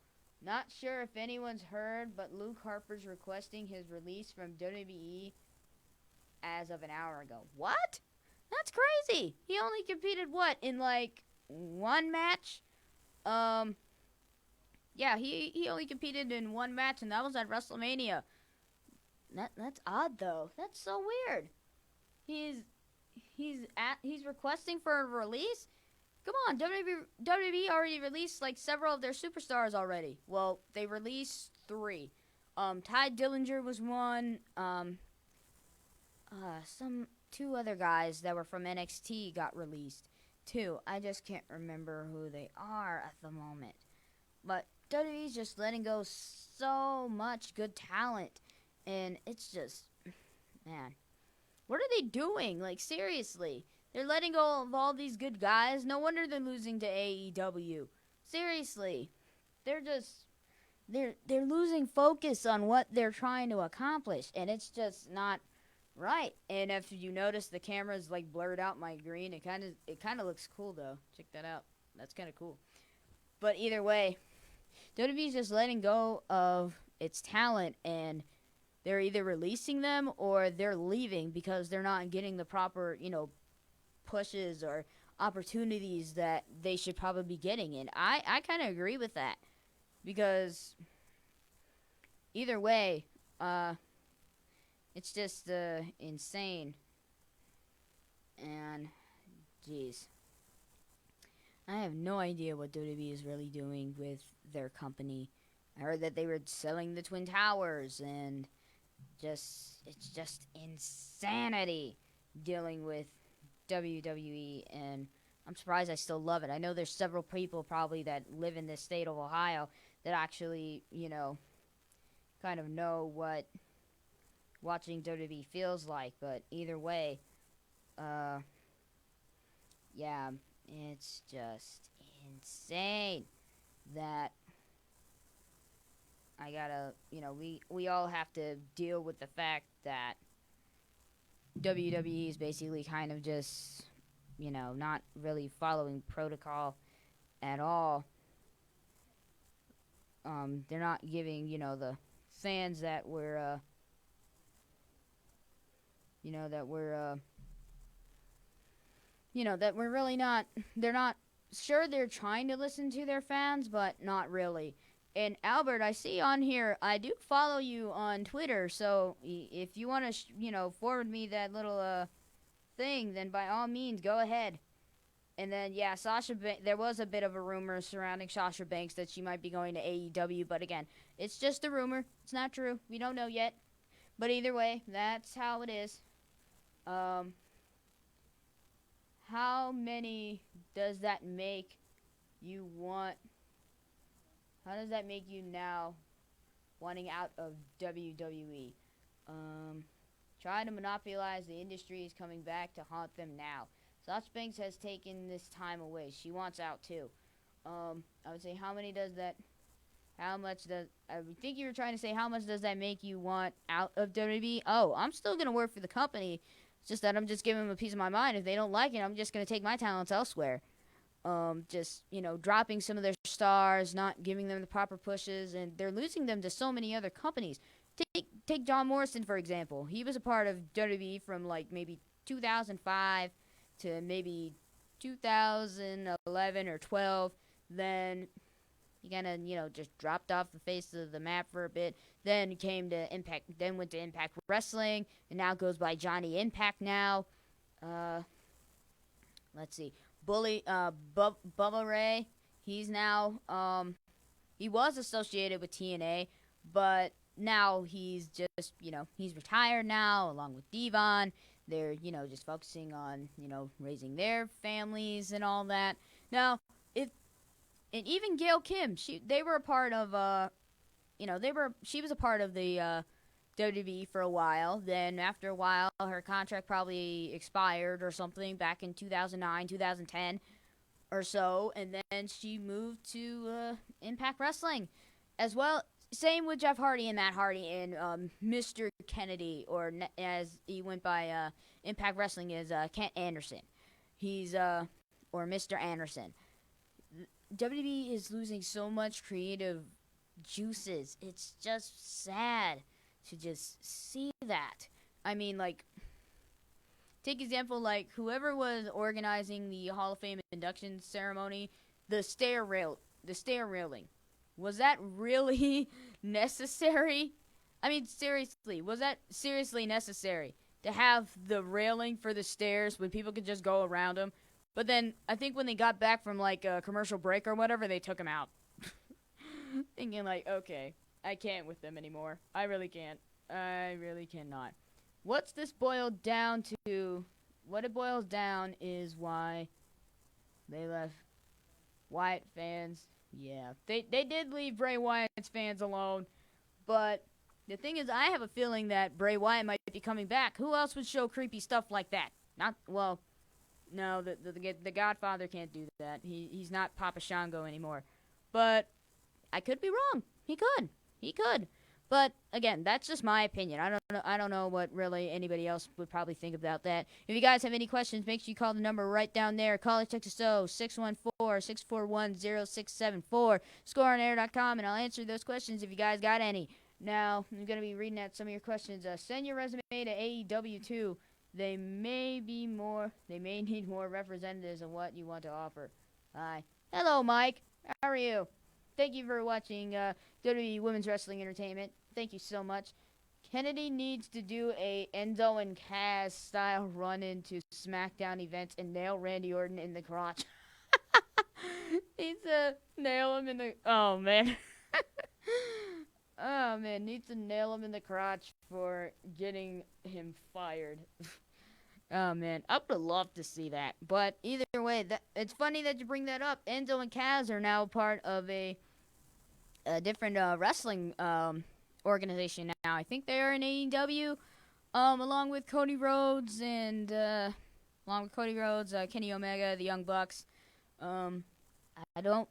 Not sure if anyone's heard, but Luke Harper's requesting his release from WWE as of an hour ago. What? That's crazy. He only competed, in like one match? Yeah, he only competed in one match, and that was at WrestleMania. That's odd, though. That's so weird. He's requesting for a release? Come on, WWE already released like several of their superstars already. Well, they released 3. Ty Dillinger was one. Some 2 other guys that were from NXT got released too. I just can't remember who they are at the moment. But WWE's just letting go so much good talent, and it's just, man, what are they doing? Like, seriously. They're letting go of all these good guys. No wonder they're losing to AEW. Seriously. They're losing focus on what they're trying to accomplish, and it's just not right. And if you notice, the camera's like blurred out my green. It kind of looks cool though. Check that out. That's kind of cool. But either way, WWE's just letting go of its talent, and they're either releasing them or they're leaving because they're not getting the proper, pushes or opportunities that they should probably be getting. And I kind of agree with that because either way, it's just insane. And jeez, I have no idea what WWE is really doing with their company. I heard that they were selling the Twin Towers, and it's just insanity dealing with WWE, and I'm surprised I still love it. I know there's several people probably that live in this state of Ohio that actually, kind of know what watching WWE feels like, but either way, yeah, it's just insane that I gotta, we all have to deal with the fact that WWE is basically kind of just, not really following protocol at all. They're not giving, the fans that were, that we're really not, they're not, sure they're trying to listen to their fans, but not really. And Albert, I see on here, I do follow you on Twitter, so if you want to, forward me that little thing, then by all means, go ahead. And then, yeah, there was a bit of a rumor surrounding Sasha Banks that she might be going to AEW, but again, it's just a rumor. It's not true. We don't know yet. But either way, that's how it is. How many does that make you want? How does that make you now wanting out of WWE? Trying to monopolize the industry is coming back to haunt them now. Sasha Banks has taken this time away. She wants out too. I would say, how many does that How much does I think you were trying to say how much does that make you want out of WWE? Oh, I'm still gonna work for the company. It's just that I'm just giving them a piece of my mind. If they don't like it, I'm just gonna take my talents elsewhere. Just dropping some of their stars, not giving them the proper pushes, and they're losing them to so many other companies. Take John Morrison for example. He was a part of WWE from like maybe 2005 to maybe 2011 or 12. Then he kind of just dropped off the face of the map for a bit. Then came to Impact. Then went to Impact Wrestling, and now goes by Johnny Impact now. Uh, let's see. Bubba Ray. He's now he was associated with TNA, but now he's just he's retired now along with Devon. They're just focusing on raising their families and all that. Now, if and even Gail Kim, they were a part of she was a part of the WWE for a while. Then after a while, her contract probably expired or something back in 2009, 2010 or so, and then she moved to Impact Wrestling as well. Same with Jeff Hardy and Matt Hardy and Mr. Kennedy, or as he went by Impact Wrestling, is Kent Anderson. He's or Mr. Anderson. WWE is losing so much creative juices. It's just sad to just see that. I mean, like, take example, like, whoever was organizing the Hall of Fame induction ceremony, the stair railing. Was that really necessary? I mean, seriously, was that seriously necessary to have the railing for the stairs when people could just go around them? But then, I think when they got back from, like, a commercial break or whatever, they took them out. Thinking, like, okay, I can't with them anymore. I really can't. I really cannot. What's this boiled down to? What it boils down is why they left Wyatt fans. Yeah, they did leave Bray Wyatt's fans alone. But the thing is, I have a feeling that Bray Wyatt might be coming back. Who else would show creepy stuff like that? No, the Godfather can't do that. He's not Papa Shango anymore. But I could be wrong. He could. But again, that's just my opinion. I don't know what really anybody else would probably think about that. If you guys have any questions, make sure you call the number right down there. Call or text us 614-641-0674. ScoreOnAir.com, and I'll answer those questions if you guys got any. Now, I'm going to be reading out some of your questions. Send your resume to AEW too. They may need more representatives of what you want to offer. Hi. Hello, Mike. How are you? Thank you for watching WWE Women's Wrestling Entertainment. Thank you so much. Kennedy needs to do a Enzo and Kaz style run into SmackDown events and nail Randy Orton in the crotch. Needs to nail him in the... Oh, man. Oh, man. Needs to nail him in the crotch for getting him fired. Oh, man. I would have loved to see that. But either way, it's funny that you bring that up. Enzo and Kaz are now part of a different wrestling organization now. I think they are in AEW, along with Cody Rhodes and Kenny Omega, the Young Bucks. I don't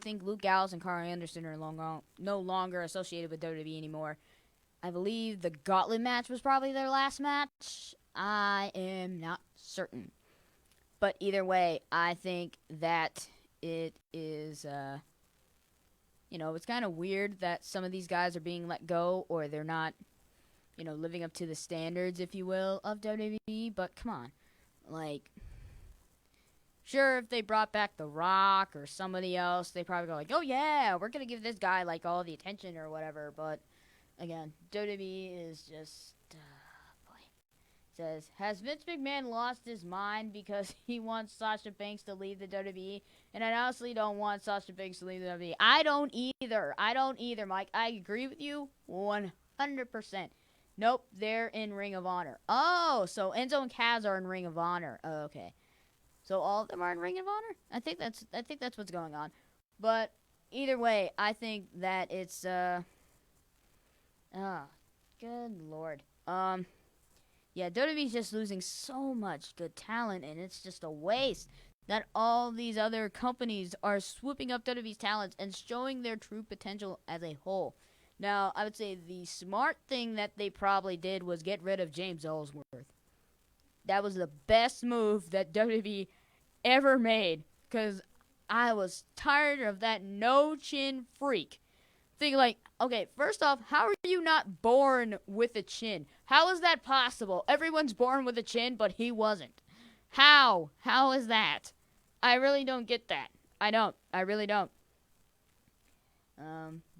think Luke Gallows and Carl Anderson are no longer associated with WWE anymore. I believe the Gauntlet match was probably their last match. I am not certain. But either way, I think that it is, it's kind of weird that some of these guys are being let go or they're not, living up to the standards, if you will, of WWE. But come on. Like, sure, if they brought back The Rock or somebody else, they probably go like, oh yeah, we're going to give this guy, like, all the attention or whatever. But, again, WWE is just... Says, has Vince McMahon lost his mind because he wants Sasha Banks to leave the WWE? And I honestly don't want Sasha Banks to leave the WWE. I don't either, Mike. I agree with you 100%. Nope, they're in Ring of Honor. Oh, so Enzo and Kaz are in Ring of Honor. Oh, okay. So all of them are in Ring of Honor? I think that's what's going on. But either way, I think that it's good lord. Yeah, WWE's just losing so much good talent, and it's just a waste. that all these other companies are swooping up WWE's talents and showing their true potential as a whole. Now, I would say the smart thing that they probably did was get rid of James Ellsworth. That was the best move that WWE ever made because I was tired of that no chin freak. Thinking like, okay, first off, how are you not born with a chin? How is that possible? Everyone's born with a chin, but he wasn't. How? How is that? I really don't get that. I don't. I really don't.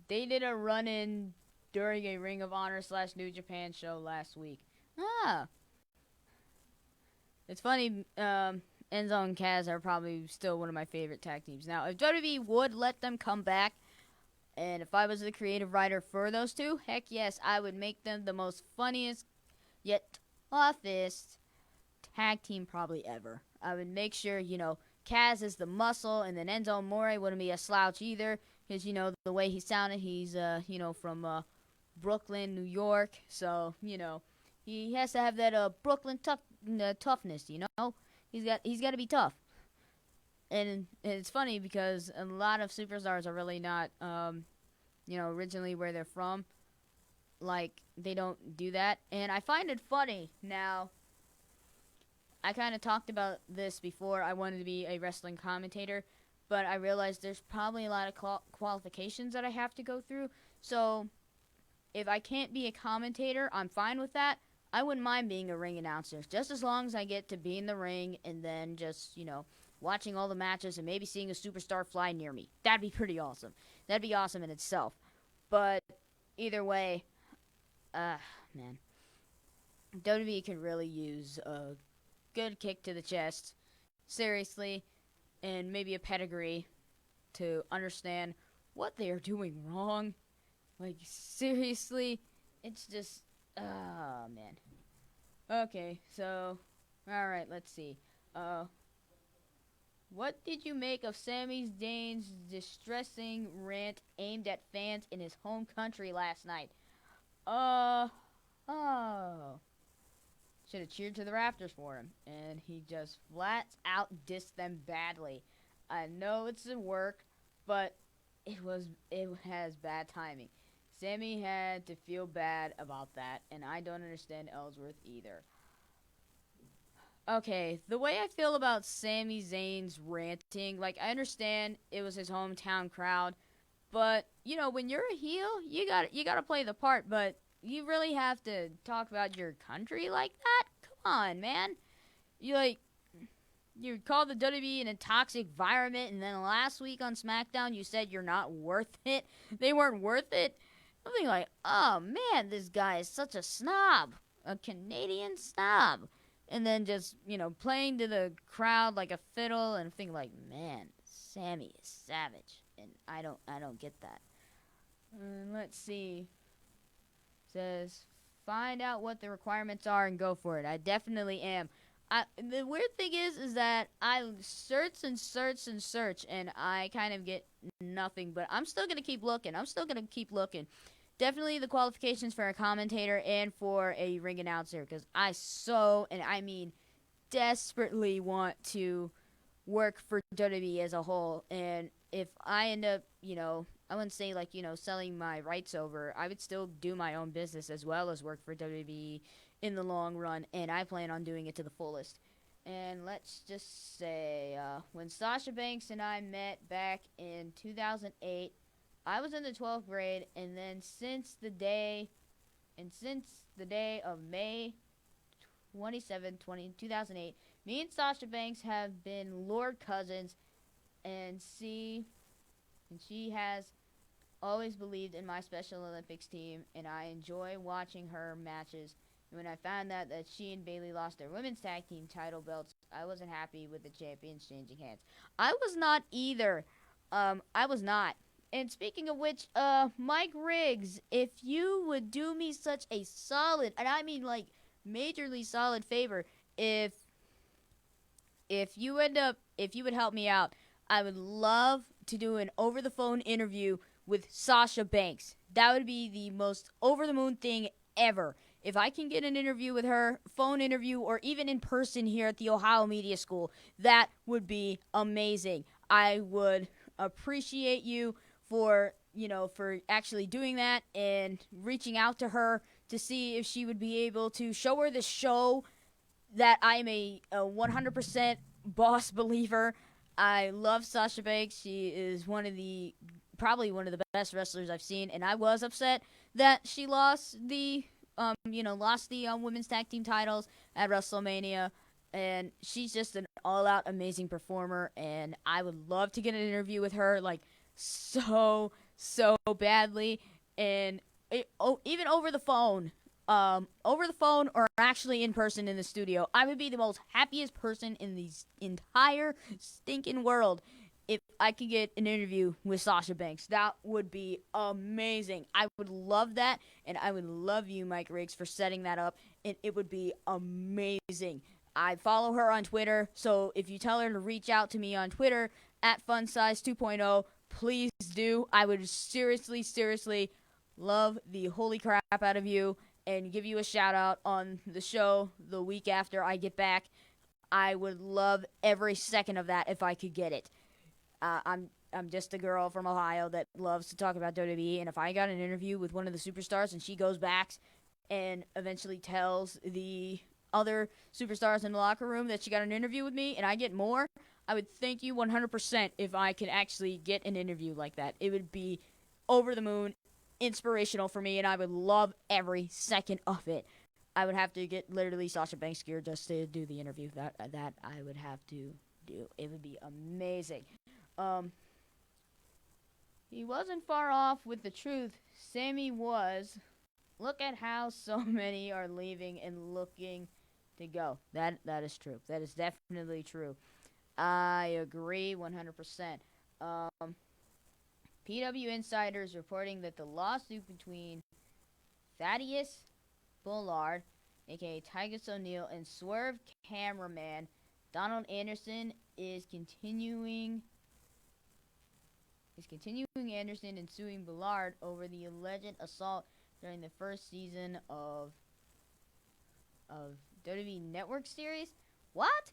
They did a run-in during a Ring of Honor / New Japan show last week. Ah. It's funny, Enzo and Kaz are probably still one of my favorite tag teams. Now, if WWE would let them come back, and if I was the creative writer for those two, heck yes, I would make them the most funniest yet toughest tag team probably ever. I would make sure, Kaz is the muscle, and then Enzo Amore wouldn't be a slouch either, because, the way he sounded, he's, from Brooklyn, New York, so, he has to have that Brooklyn toughness, He's got to be tough. And it's funny because a lot of superstars are really not, originally where they're from. Like, they don't do that. And I find it funny. Now, I kind of talked about this before. I wanted to be a wrestling commentator. But I realized there's probably a lot of qualifications that I have to go through. So, if I can't be a commentator, I'm fine with that. I wouldn't mind being a ring announcer. Just as long as I get to be in the ring and then just, watching all the matches and maybe seeing a superstar fly near me. That'd be pretty awesome. That'd be awesome in itself. But either way, man. WWE could really use a good kick to the chest. Seriously. And maybe a pedigree to understand what they are doing wrong. Like, seriously. It's just, man. Okay, so, alright, let's see. What did you make of Sami Zayn's distressing rant aimed at fans in his home country last night? Should have cheered to the rafters for him. And he just flat out dissed them badly. I know it's a work, but it has bad timing. Sami had to feel bad about that, and I don't understand Ellsworth either. Okay, the way I feel about Sami Zayn's ranting, like, I understand it was his hometown crowd, but, when you're a heel, you gotta play the part, but you really have to talk about your country like that? Come on, man. You called the WWE a toxic environment, and then last week on SmackDown, you said you're not worth it. They weren't worth it. I'm thinking like, oh, man, this guy is such a snob. A Canadian snob. And then just, playing to the crowd like a fiddle and thinking like, man, Sami is savage. And I don't get that. Let's see. Says, find out what the requirements are and go for it. I definitely am. The weird thing is that I search and search and search, and I kind of get nothing. But I'm still going to keep looking. Definitely the qualifications for a commentator and for a ring announcer, because I mean desperately want to work for WWE as a whole. And if I end up, I wouldn't say like, selling my rights over, I would still do my own business as well as work for WWE in the long run, and I plan on doing it to the fullest. And let's just say, when Sasha Banks and I met back in 2008, I was in the 12th grade, and then since the day of May 27, 2008, me and Sasha Banks have been Lord cousins, and she has always believed in my Special Olympics team, and I enjoy watching her matches. And when I found out that she and Bayley lost their women's tag team title belts, I wasn't happy with the champions changing hands. I was not either. I was not. And speaking of which, Mike Riggs, if you would do me such a solid, and I mean like majorly solid favor, if you would help me out, I would love to do an over the phone interview with Sasha Banks. That would be the most over the moon thing ever. if I can get an interview with her, phone interview, or even in person here at the Ohio Media School, that would be amazing. I would appreciate you for, for actually doing that and reaching out to her to see if she would be able to show her the show that I'm a 100% boss believer. I love Sasha Banks. She is probably one of the best wrestlers I've seen, and I was upset that she lost the women's tag team titles at WrestleMania. And she's just an all-out amazing performer, and I would love to get an interview with her, like, so badly, and even over the phone. Or actually in person in the studio. I would be the most happiest person in the entire stinking world if I could get an interview with Sasha Banks. That would be amazing. I would love that, and I would love you, Mike Riggs, for setting that up, and it would be amazing. I follow her on Twitter, so if you tell her to reach out to me on Twitter at FunSize 2.0, please do. I would seriously love the holy crap out of you and give you a shout out on the show the week after I get back. I would love every second of that if I could get it. I'm just a girl from Ohio that loves to talk about WWE, and if I got an interview with one of the superstars and she goes back and eventually tells the other superstars in the locker room that she got an interview with me and I get more, I would thank you 100% if I could actually get an interview like that. It would be over the moon, inspirational for me, and I would love every second of it. I would have to get literally Sasha Banks gear just to do the interview. That I would have to do. It would be amazing. He wasn't far off with the truth. Sammy was. Look at how so many are leaving and looking to go. That is true. That is definitely true. I agree 100%. PW Insiders reporting that the lawsuit between Thaddeus Bullard, aka Titus O'Neil, and Swerve cameraman Donald Anderson is continuing Anderson and suing Bullard over the alleged assault during the first season of WWE Network series. What?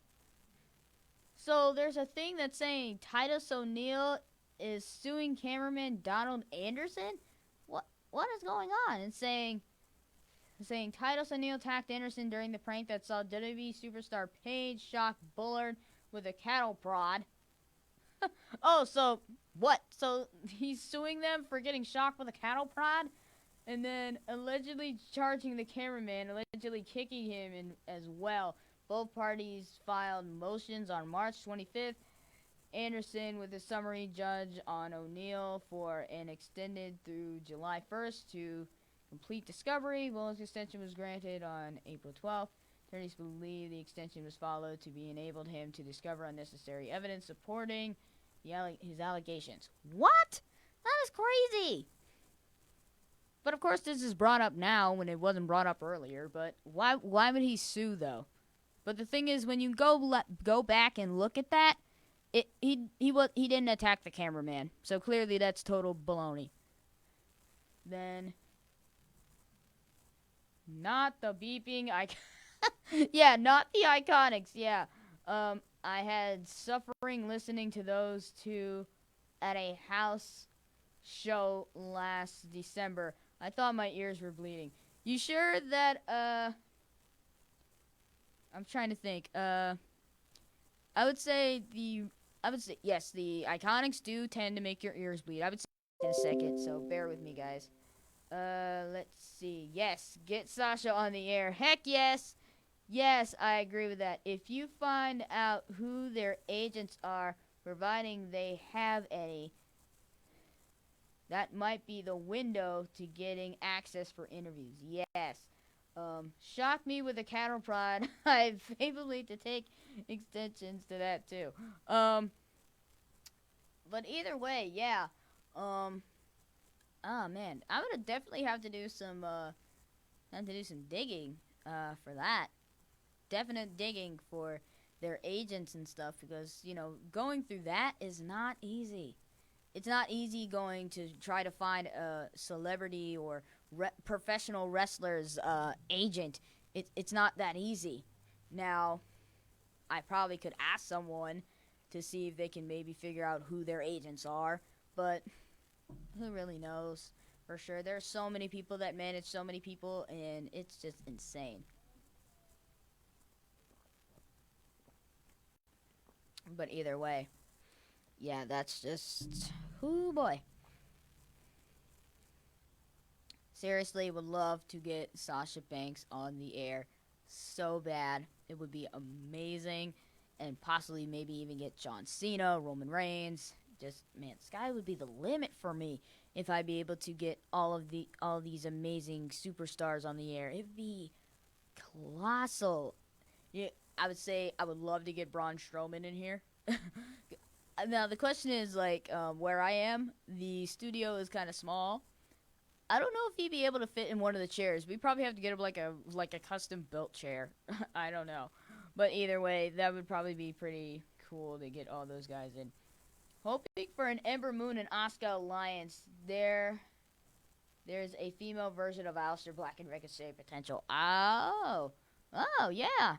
So there's a thing that's saying Titus O'Neil is suing cameraman Donald Anderson? What is going on? And saying Titus O'Neil attacked Anderson during the prank that saw WWE superstar Paige shock Bullard with a cattle prod. Oh, so what? So he's suing them for getting shocked with a cattle prod? And then allegedly charging the cameraman, allegedly kicking him in as well. Both parties filed motions on March 25th. Anderson with a summary judge on O'Neil for an extended through July 1st to complete discovery. Bullard's extension was granted on April 12th. Attorneys believe the extension was followed to be enabled him to discover unnecessary evidence supporting his allegations. What? That is crazy. But of course, this is brought up now when it wasn't brought up earlier. But why would he sue though? But the thing is, when you go back and look at that, he didn't attack the cameraman. So clearly, that's total baloney. Then, not the beeping yeah, not the Iconics. Yeah, I had suffering listening to those two at a house show last December. I thought my ears were bleeding. You sure that, I'm trying to think. I would say yes, the Iconics do tend to make your ears bleed. I would say in a second, so bear with me, guys. Let's see. Yes, get Sasha on the air. Heck yes. Yes, I agree with that. If you find out who their agents are, providing they have any, that might be the window to getting access for interviews. Yes. Shock me with a cattle prod. I'm able to take extensions to that too. But either way, yeah. Oh man, I'm gonna definitely have to do some digging for that. Definite digging for their agents and stuff because going through that is not easy. it's not easy going to try to find a celebrity or professional wrestler's agent. It's not that easy. Now, I probably could ask someone to see if they can maybe figure out who their agents are, but who really knows for sure? There's so many people that manage so many people, and it's just insane. But either way, yeah, that's just, oh boy. Seriously, would love to get Sasha Banks on the air so bad. It would be amazing, and possibly maybe even get John Cena, Roman Reigns. Just man, sky would be the limit for me if I'd be able to get all these amazing superstars on the air. It'd be colossal. Yeah, I would say I would love to get Braun Strowman in here. Now the question is like where I am, the studio is kind of small. I don't know if he'd be able to fit in one of the chairs. We probably have to get him like a custom built chair. I don't know, but either way, that would probably be pretty cool to get all those guys in. Hoping for an Ember Moon and Asuka alliance. There's a female version of Aleister Black and Ricochet potential. Oh yeah.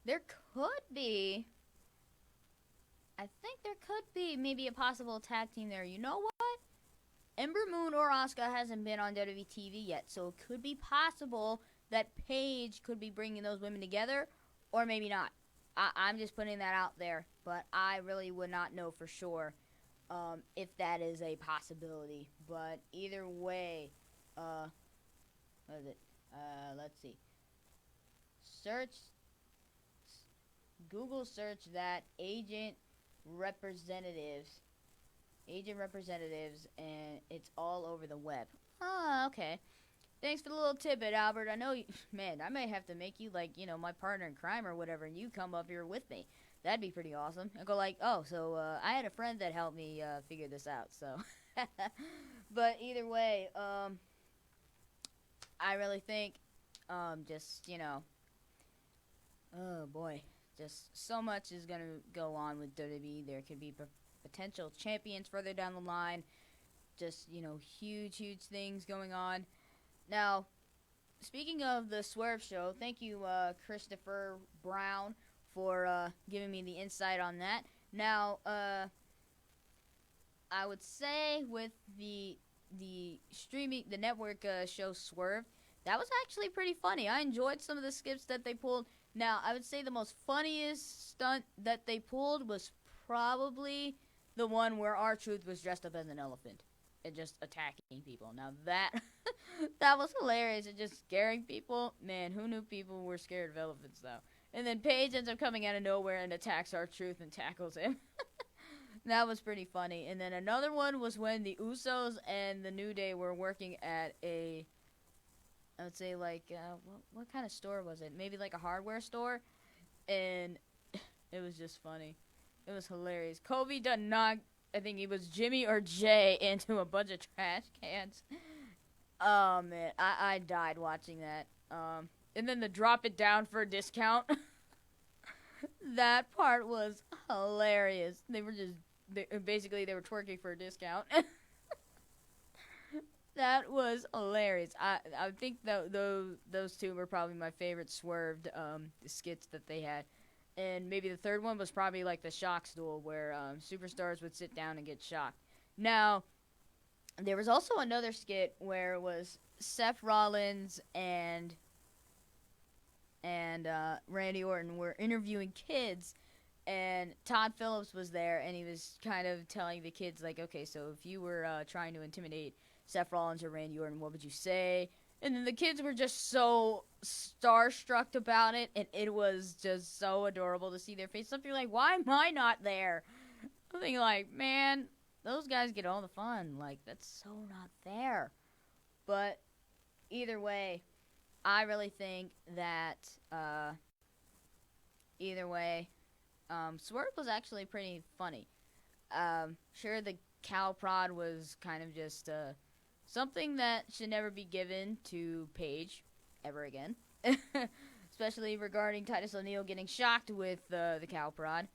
There could be. I think there could be maybe a possible tag team there. You know what? Ember Moon or Asuka hasn't been on WWE TV yet, so it could be possible that Paige could be bringing those women together, or maybe not. I'm just putting that out there, but I really would not know for sure if that is a possibility. But either way, what is it? Let's see. Search, Google search that agent representatives, and it's all over the web. Oh, okay. Thanks for the little tidbit, Albert. I know, man, I may have to make you, like, my partner in crime or whatever, and you come up here with me. That'd be pretty awesome. I go like, oh, so, I had a friend that helped me, figure this out, so. But either way, I really think, just, oh, boy. Just so much is going to go on with WWE. There could be potential champions further down the line. Just, huge, huge things going on. Now, speaking of the Swerve Show, thank you, Christopher Brown, for giving me the insight on that. Now, I would say with the network show Swerve, that was actually pretty funny. I enjoyed some of the skips that they pulled. Now, I would say the most funniest stunt that they pulled was probably the one where R-Truth was dressed up as an elephant and just attacking people. Now that that was hilarious and just scaring people. Man, who knew people were scared of elephants though? And then Paige ends up coming out of nowhere and attacks R-Truth and tackles him. That was pretty funny. And then another one was when the Usos and the New Day were working at I would say like what kind of store was it? Maybe like a hardware store, and it was just funny. It was hilarious. Kobe done knock, I think it was Jimmy or Jay, into a bunch of trash cans. Oh man, I died watching that. And then the drop it down for a discount. That part was hilarious. They were basically they were twerking for a discount. That was hilarious. I think those two were probably my favorite swerved skits that they had. And maybe the third one was probably like the shock stool where superstars would sit down and get shocked. Now, there was also another skit where it was Seth Rollins and Randy Orton were interviewing kids, and Todd Phillips was there, and he was kind of telling the kids, like, okay, so if you were trying to intimidate Seth Rollins or Randy Orton, what would you say? And then the kids were just so starstruck about it, and it was just so adorable to see their face. Something like, why am I not there? I'm thinking like, man, those guys get all the fun. Like, that's so not fair. But either way, I really think that Swerve was actually pretty funny. Sure, the cow prod was kind of just something that should never be given to Paige ever again. Especially regarding Titus O'Neil getting shocked with the cow prod.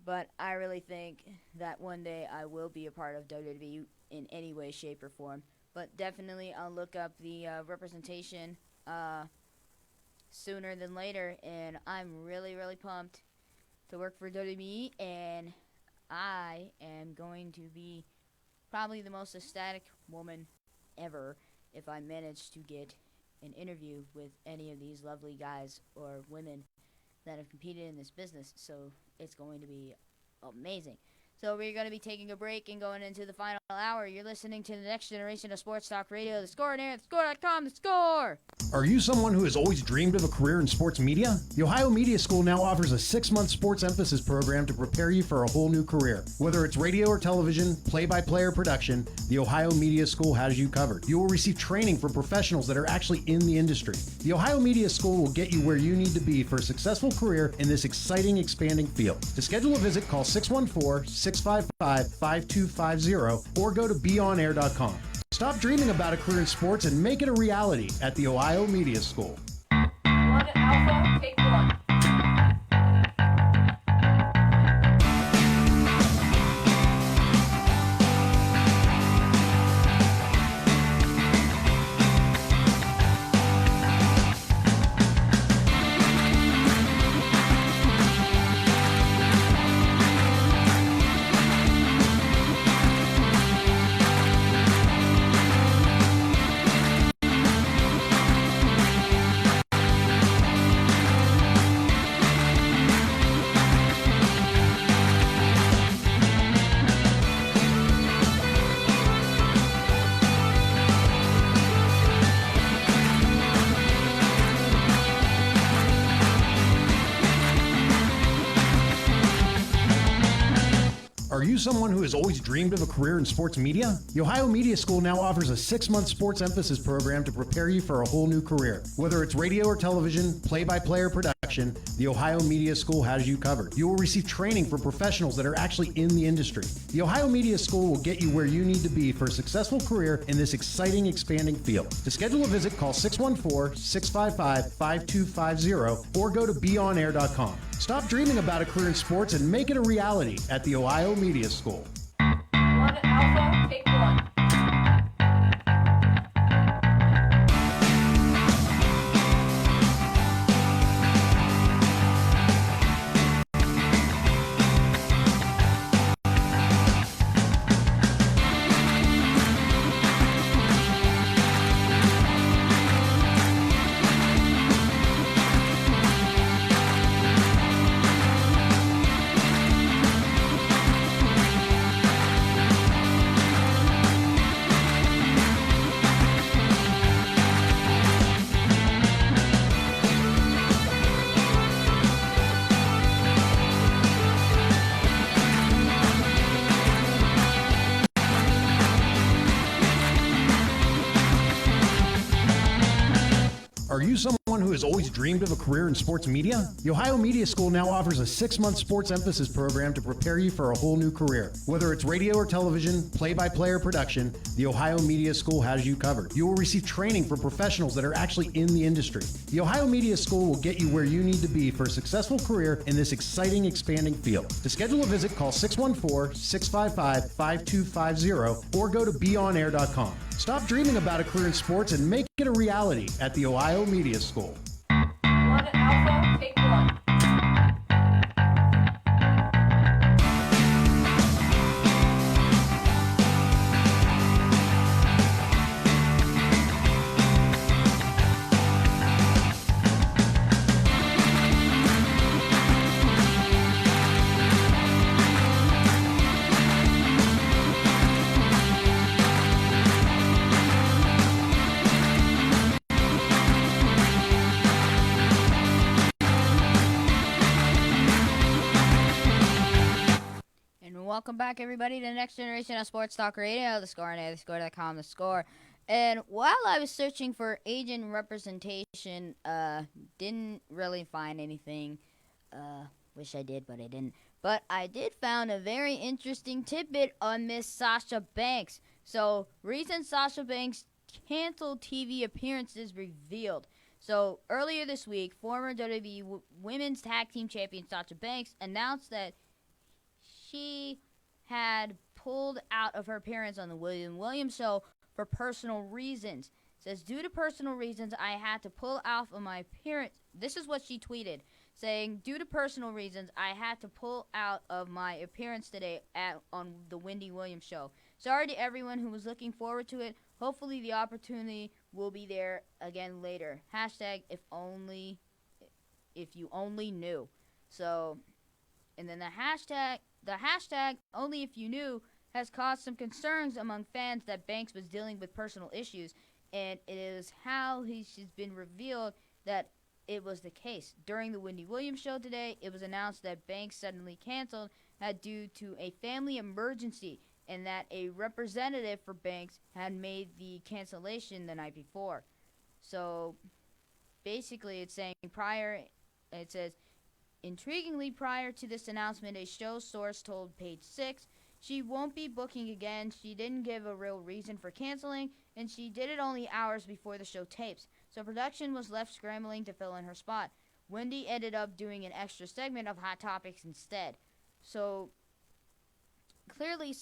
But I really think that one day I will be a part of WWE in any way, shape, or form. But definitely, I'll look up the representation sooner than later, and I'm really, really pumped to work for WWE, and I am going to be probably the most ecstatic woman ever if I manage to get an interview with any of these lovely guys or women that have competed in this business. So it's going to be amazing. So we're going to be taking a break and going into the final hour. You're listening to the next generation of sports talk radio, the Score and Air, thescore.com, the Score. Are you someone who has always dreamed of a career in sports media? The Ohio Media School now offers a 6-month sports emphasis program to prepare you for a whole new career. Whether it's radio or television, play-by-play or production, the Ohio Media School has you covered. You will receive training from professionals that are actually in the industry. The Ohio Media School will get you where you need to be for a successful career in this exciting, expanding field. To schedule a visit, call 614-655-5250 or go to beonair.com. Stop dreaming about a career in sports and make it a reality at the Ohio Media School. 1 Alpha, take 1. Are you someone who has always dreamed of a career in sports media? The Ohio Media School now offers a 6-month sports emphasis program to prepare you for a whole new career. Whether it's radio or television, play-by-play or production, the Ohio Media School has you covered. You will receive training from professionals that are actually in the industry. The Ohio Media School will get you where you need to be for a successful career in this exciting, expanding field. To schedule a visit, call 614-655-5250 or go to beonair.com. Stop dreaming about a career in sports and make it a reality at the Ohio Media School. 1 Alpha, take 1. Are you someone who has always dreamed of a career in sports media? The Ohio Media School now offers a 6-month sports emphasis program to prepare you for a whole new career. Whether it's radio or television, play-by-play or production, the Ohio Media School has you covered. You will receive training from professionals that are actually in the industry. The Ohio Media School will get you where you need to be for a successful career in this exciting, expanding field. To schedule a visit, call 614-655-5250 or go to beonair.com. Stop dreaming about a career in sports and make it a reality at the Ohio Media School. 1 Alpha, take 1. Welcome back, everybody, to the next generation of Sports Talk Radio, the Score and Air, thescore.com, the Score. And while I was searching for agent representation, didn't really find anything. Wish I did, but I didn't. But I did found a very interesting tidbit on Miss Sasha Banks. So, recent Sasha Banks canceled TV appearances revealed. So, earlier this week, former WWE Women's Tag Team Champion Sasha Banks announced that she had pulled out of her appearance on the Williams show for personal reasons. It says, due to personal reasons, I had to pull out of my appearance. This is what she tweeted, saying, due to personal reasons, I had to pull out of my appearance today on the Wendy Williams show. Sorry to everyone who was looking forward to it. Hopefully the opportunity will be there again later. Hashtag if you only knew. So, and then the hashtag only if you knew has caused some concerns among fans that Banks was dealing with personal issues, and it is how she's been revealed that it was the case. During the Wendy Williams show today, it was announced that Banks suddenly canceled due to a family emergency, and that a representative for Banks had made the cancellation the night before. So basically it says, intriguingly, prior to this announcement, a show source told Page 6 she won't be booking again. She didn't give a real reason for canceling, and she did it only hours before the show tapes. So production was left scrambling to fill in her spot. Wendy ended up doing an extra segment of Hot Topics instead. So clearly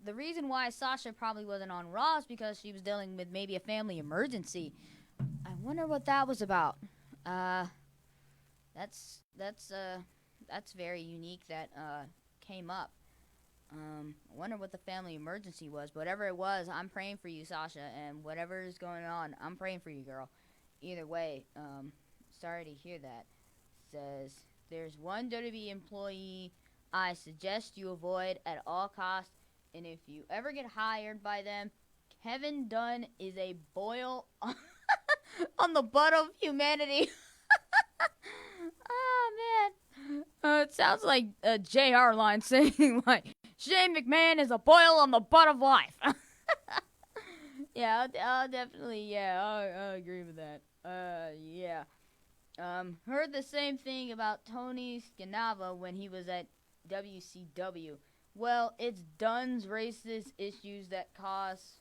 the reason why Sasha probably wasn't on Raw is because she was dealing with maybe a family emergency. I wonder what that was about. That's very unique that came up. I wonder what the family emergency was. Whatever it was, I'm praying for you, Sasha, and whatever is going on, I'm praying for you, girl. Either way, sorry to hear that. Says, there's one WWE employee I suggest you avoid at all costs, and if you ever get hired by them, Kevin Dunn is a boil on the butt of humanity. Oh, man. It sounds like a JR line saying, like, Shane McMahon is a boil on the butt of life. Yeah, I'll definitely, I'll agree with that. Yeah. Heard the same thing about Tony Scanava when he was at WCW. Well, it's Dunn's racist issues that cost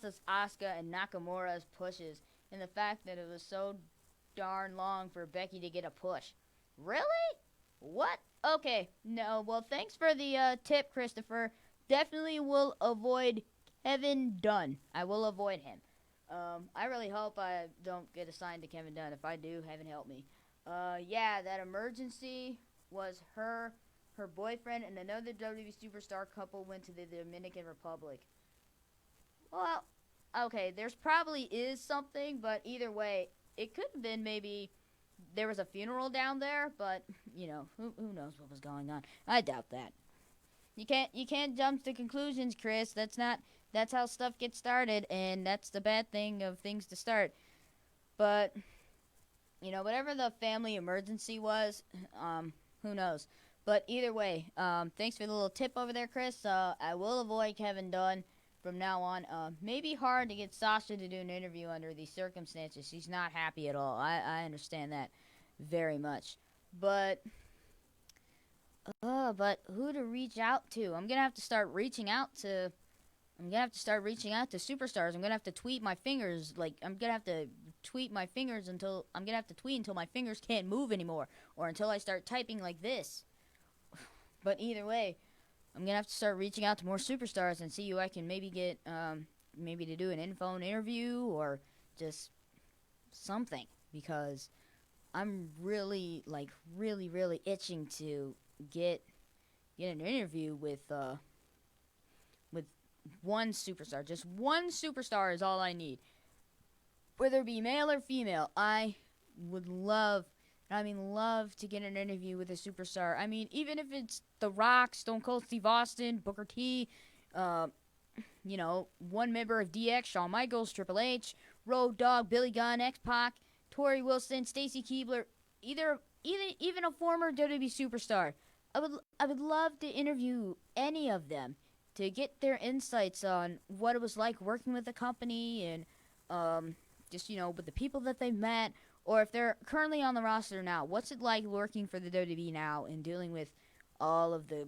us Asuka and Nakamura's pushes, and the fact that it was so darn long for Becky to get a push. Really? What? Okay, no, well, thanks for the tip, Christopher. Definitely will avoid Kevin Dunn. I will avoid him. I really hope I don't get assigned to Kevin Dunn. If I do, heaven help me. Yeah, that emergency was her boyfriend, and another WWE superstar couple went to the Dominican Republic. Well, okay, there's probably is something, but either way, it could have been maybe there was a funeral down there, but, you know, who knows what was going on. I doubt that. You can't jump to conclusions, Chris. That's how stuff gets started, and that's the bad thing of things to start. But, you know, whatever the family emergency was, who knows. But either way, thanks for the little tip over there, Chris. I will avoid Kevin Dunn from now on. Maybe hard to get Sasha to do an interview under these circumstances. She's not happy at all. I understand that very much. But who to reach out to? I'm gonna have to start reaching out to superstars. I'm gonna have to tweet my fingers. I'm gonna have to tweet until my fingers can't move anymore, or until I start typing like this. But either way, I'm going to have to start reaching out to more superstars and see who I can maybe get, maybe to do an in-phone interview or just something. Because I'm really, really itching to get an interview with one superstar. Just one superstar is all I need. Whether it be male or female, I would love to get an interview with a superstar. I mean, even if it's The Rock, Stone Cold Steve Austin, Booker T, one member of DX, Shawn Michaels, Triple H, Road Dogg, Billy Gunn, X-Pac, Tori Wilson, Stacy Keibler, even a former WWE superstar. I would love to interview any of them to get their insights on what it was like working with the company and with the people that they've met. Or if they're currently on the roster now, what's it like working for the WWE now and dealing with all of the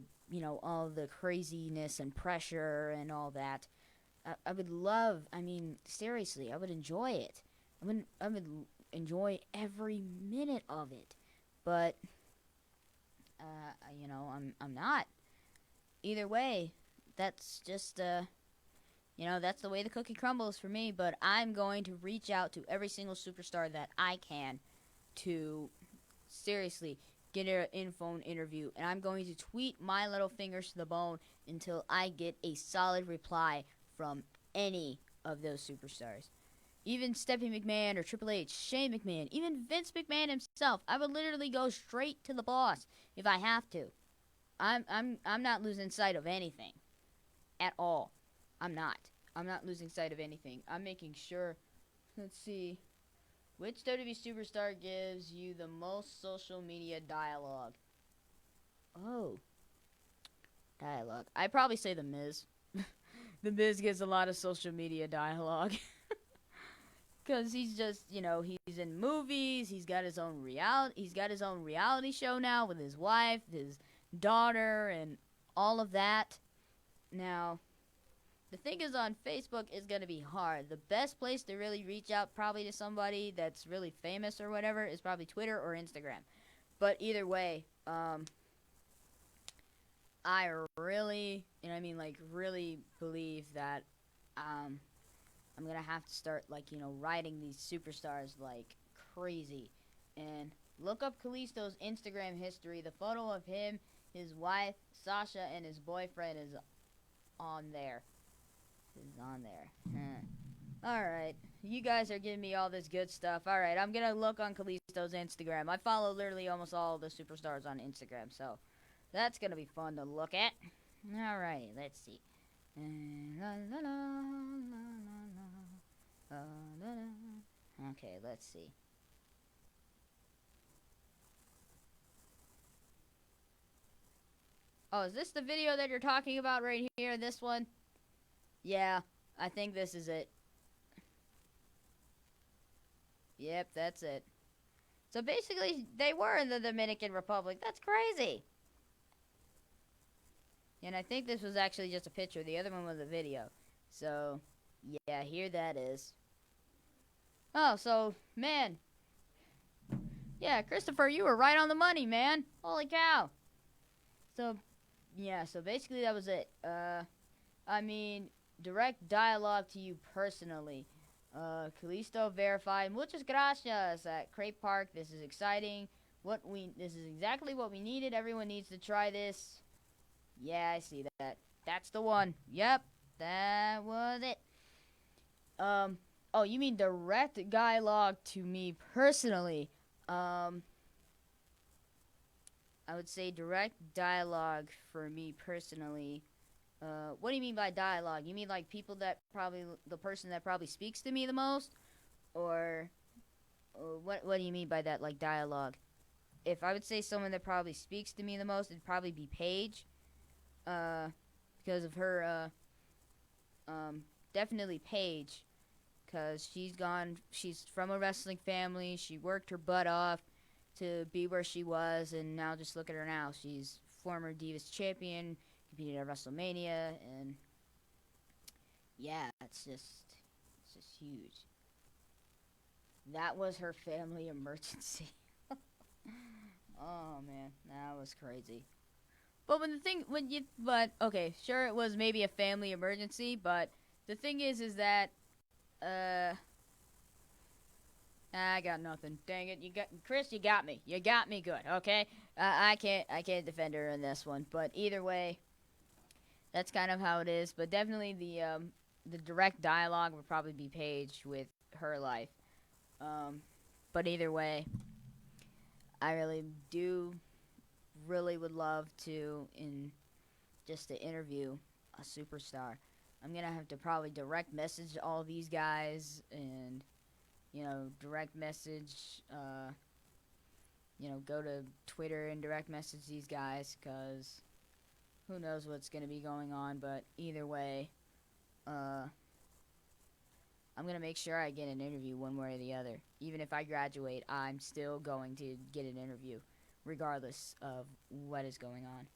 craziness and pressure and all that? I would love, seriously, I would enjoy it. I would enjoy every minute of it. But, I'm not. either way, that's just that's the way the cookie crumbles for me. But I'm going to reach out to every single superstar that I can to seriously get an in-phone interview, and I'm going to tweet my little fingers to the bone until I get a solid reply from any of those superstars. Even Stephanie McMahon or Triple H, Shane McMahon, even Vince McMahon himself. I would literally go straight to the boss if I have to. I'm not losing sight of anything at all. I'm not. I'm not losing sight of anything. I'm making sure. Let's see. Which WWE superstar gives you the most social media dialogue? Oh, dialogue. I'd probably say The Miz. The Miz gets a lot of social media dialogue. Because he's just, he's in movies. He's got his own reality show now with his wife, his daughter, and all of that. Now, the thing is, on Facebook is going to be hard. The best place to really reach out probably to somebody that's really famous or whatever is probably Twitter or Instagram. But either way, I really, really believe that I'm going to have to start, writing these superstars like crazy. And look up Kalisto's Instagram history. The photo of him, his wife, Sasha, and his boyfriend is on there. Alright, you guys are giving me all this good stuff. Alright, I'm gonna look on Kalisto's Instagram. I follow literally almost all the superstars on Instagram, so that's gonna be fun to look at. Alrighty, let's see. Okay, let's see. Oh, is this the video that you're talking about right here? This one? Yeah, I think this is it. Yep, that's it. So basically, they were in the Dominican Republic. That's crazy. And I think this was actually just a picture. The other one was a video. So, yeah, here that is. Oh, so, man. Yeah, Christopher, you were right on the money, man. Holy cow. So, yeah, so basically that was it. Direct dialogue to you personally. Kalisto verified. Muchas gracias at Crepe Park. This is exciting. This is exactly what we needed. Everyone needs to try this. Yeah, I see that. That's the one. Yep, that was it. Oh, you mean direct dialogue to me personally? I would say direct dialogue for me personally. What do you mean by dialogue? You mean like the person that probably speaks to me the most? Or what do you mean by that, like dialogue? If I would say someone that probably speaks to me the most, it'd probably be Paige. Because of her, definitely Paige. Because she's from a wrestling family. She worked her butt off to be where she was, and now just look at her now. She's former Divas champion, competed at WrestleMania, and yeah, it's just huge. That was her family emergency. Oh man, that was crazy. But okay, sure, it was maybe a family emergency, but the thing is that, I got nothing. Dang it, Chris, you got me. You got me good, okay? I can't defend her in this one, but either way, that's kind of how it is. But definitely the direct dialogue would probably be Paige with her life. But either way, I really would love to interview a superstar. I'm gonna have to probably direct message all these guys and direct message, go to Twitter and direct message these guys, because who knows what's going to be going on. But either way, I'm going to make sure I get an interview one way or the other. Even if I graduate, I'm still going to get an interview, regardless of what is going on.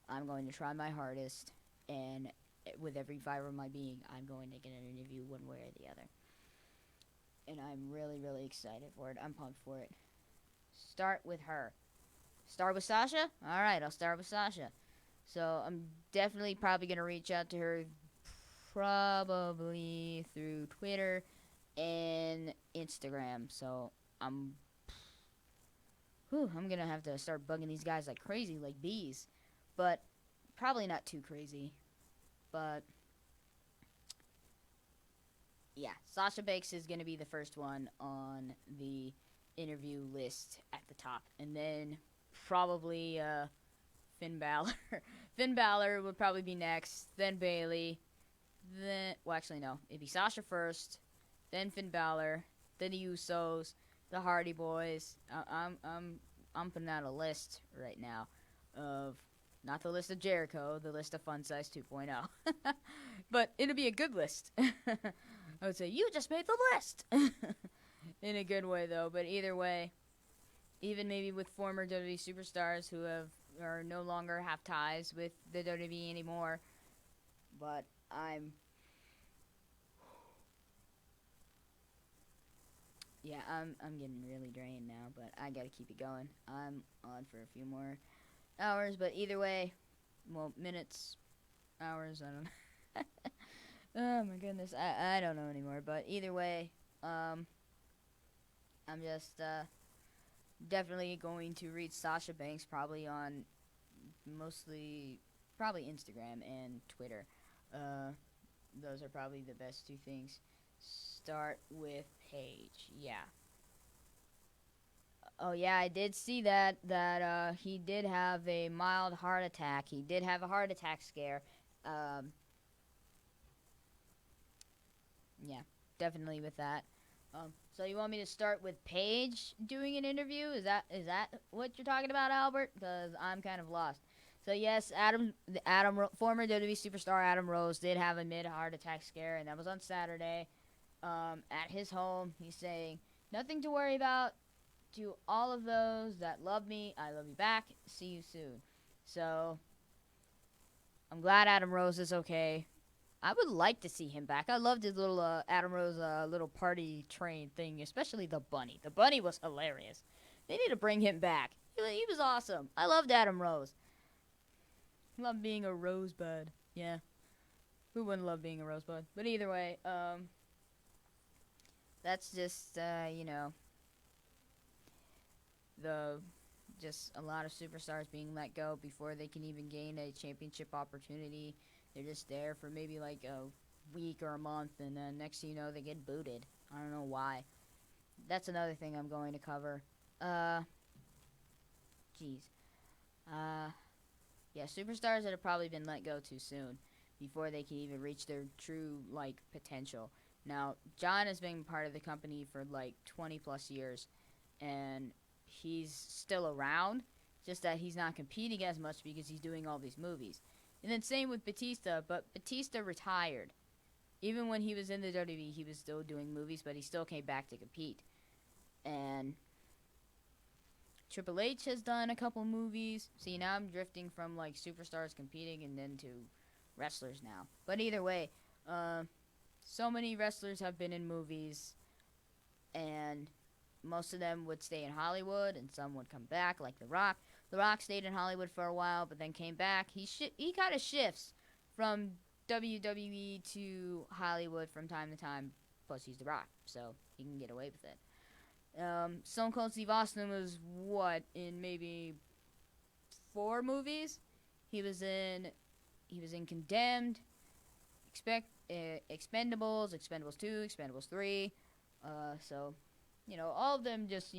I'm going to try my hardest, and with every fiber of my being, I'm going to get an interview one way or the other. And I'm really, really excited for it. I'm pumped for it. Start with her. Start with Sasha? Alright, I'll start with Sasha. So I'm definitely probably gonna reach out to her, probably through Twitter and Instagram. So I'm, I'm gonna have to start bugging these guys like crazy, like bees, but probably not too crazy. But yeah, Sasha Banks is gonna be the first one on the interview list at the top, and then probably Finn Balor. Finn Balor would probably be next, then Bailey, then well, actually no, it'd be Sasha first, then Finn Balor, then the Usos, the Hardy Boys. I'm putting out a list right now of not the list of Jericho, the list of Fun Size 2.0, but it'll be a good list. I would say you just made the list in a good way though. But either way, even maybe with former WWE superstars who are no longer have ties with the WWE anymore. But I'm getting really drained now, but I gotta keep it going. I'm on for a few more hours, but either way, well, minutes, hours, I don't know. Oh my goodness, I don't know anymore. But either way, I'm just definitely going to read Sasha Banks probably on mostly probably Instagram and Twitter. Uh, those are probably the best two things. Start with Paige. Yeah. Oh yeah, I did see that he did have a mild heart attack. He did have a heart attack scare. Um, yeah, definitely with that. So you want me to start with Paige doing an interview? Is that what you're talking about, Albert? Because I'm kind of lost. So yes, former WWE superstar Adam Rose did have a mid heart attack scare, and that was on Saturday. At his home, he's saying nothing to worry about. To all of those that love me, I love you back. See you soon. So I'm glad Adam Rose is okay. I would like to see him back. I loved his little Adam Rose little party train thing, especially the bunny. The bunny was hilarious. They need to bring him back. He was awesome. I loved Adam Rose. Loved being a rosebud. Yeah, who wouldn't love being a rosebud? But either way, that's just the just a lot of superstars being let go before they can even gain a championship opportunity. They're just there for maybe like a week or a month, and then next thing you know, they get booted. I don't know why. That's another thing I'm going to cover. Uh, Jeez. Uh, yeah, superstars that have probably been let go too soon before they can even reach their true like potential. Now, John has been part of the company for like 20 plus years, and he's still around. Just that he's not competing as much because he's doing all these movies. And then same with Batista, but Batista retired. Even when he was in the WWE, he was still doing movies, but he still came back to compete. And Triple H has done a couple movies. See, now I'm drifting from like superstars competing and then to wrestlers now. But either way, so many wrestlers have been in movies, and most of them would stay in Hollywood, and some would come back, like The Rock. The Rock stayed in Hollywood for a while, but then came back. He kind of shifts from WWE to Hollywood from time to time. Plus, he's The Rock, so he can get away with it. Stone Cold Steve Austin was in maybe 4 movies. He was in Condemned, Expendables, Expendables 2, Expendables 3. So all of them just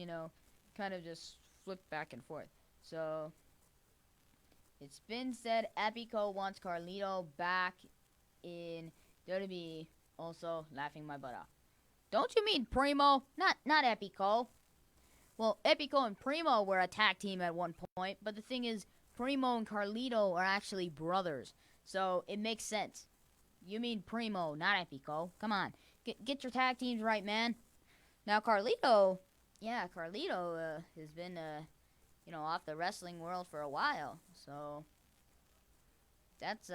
kind of just flip back and forth. So it's been said Epico wants Carlito back in WWE. Also, laughing my butt off. Don't you mean Primo? Not Epico. Well, Epico and Primo were a tag team at one point, but the thing is, Primo and Carlito are actually brothers, so it makes sense. You mean Primo, not Epico. Come on, get your tag teams right, man. Now Carlito has been off the wrestling world for a while, so that's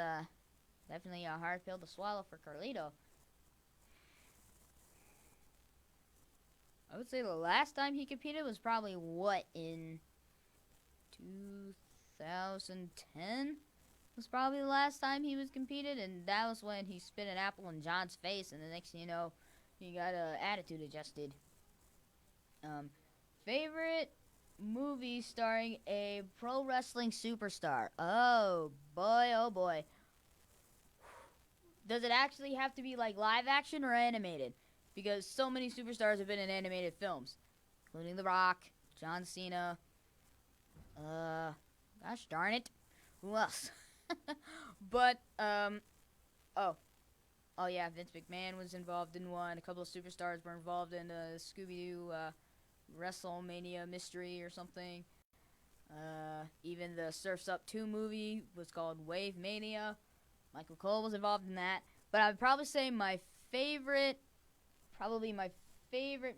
definitely a hard pill to swallow for Carlito. I would say the last time he competed was probably in 2010. was probably the last time he was competed, and that was when he spit an apple in John's face, and the next thing you know, he got attitude adjusted. Favorite movie starring a pro wrestling superstar? Oh boy, oh boy. Does it actually have to be like live action or animated? Because so many superstars have been in animated films, including The Rock, John Cena. Gosh darn it, who else? But oh, oh yeah, Vince McMahon was involved in one. A couple of superstars were involved in Scooby-Doo WrestleMania Mystery or something. Even the Surf's Up 2 movie was called Wave Mania. Michael Cole was involved in that. But I would probably say my favorite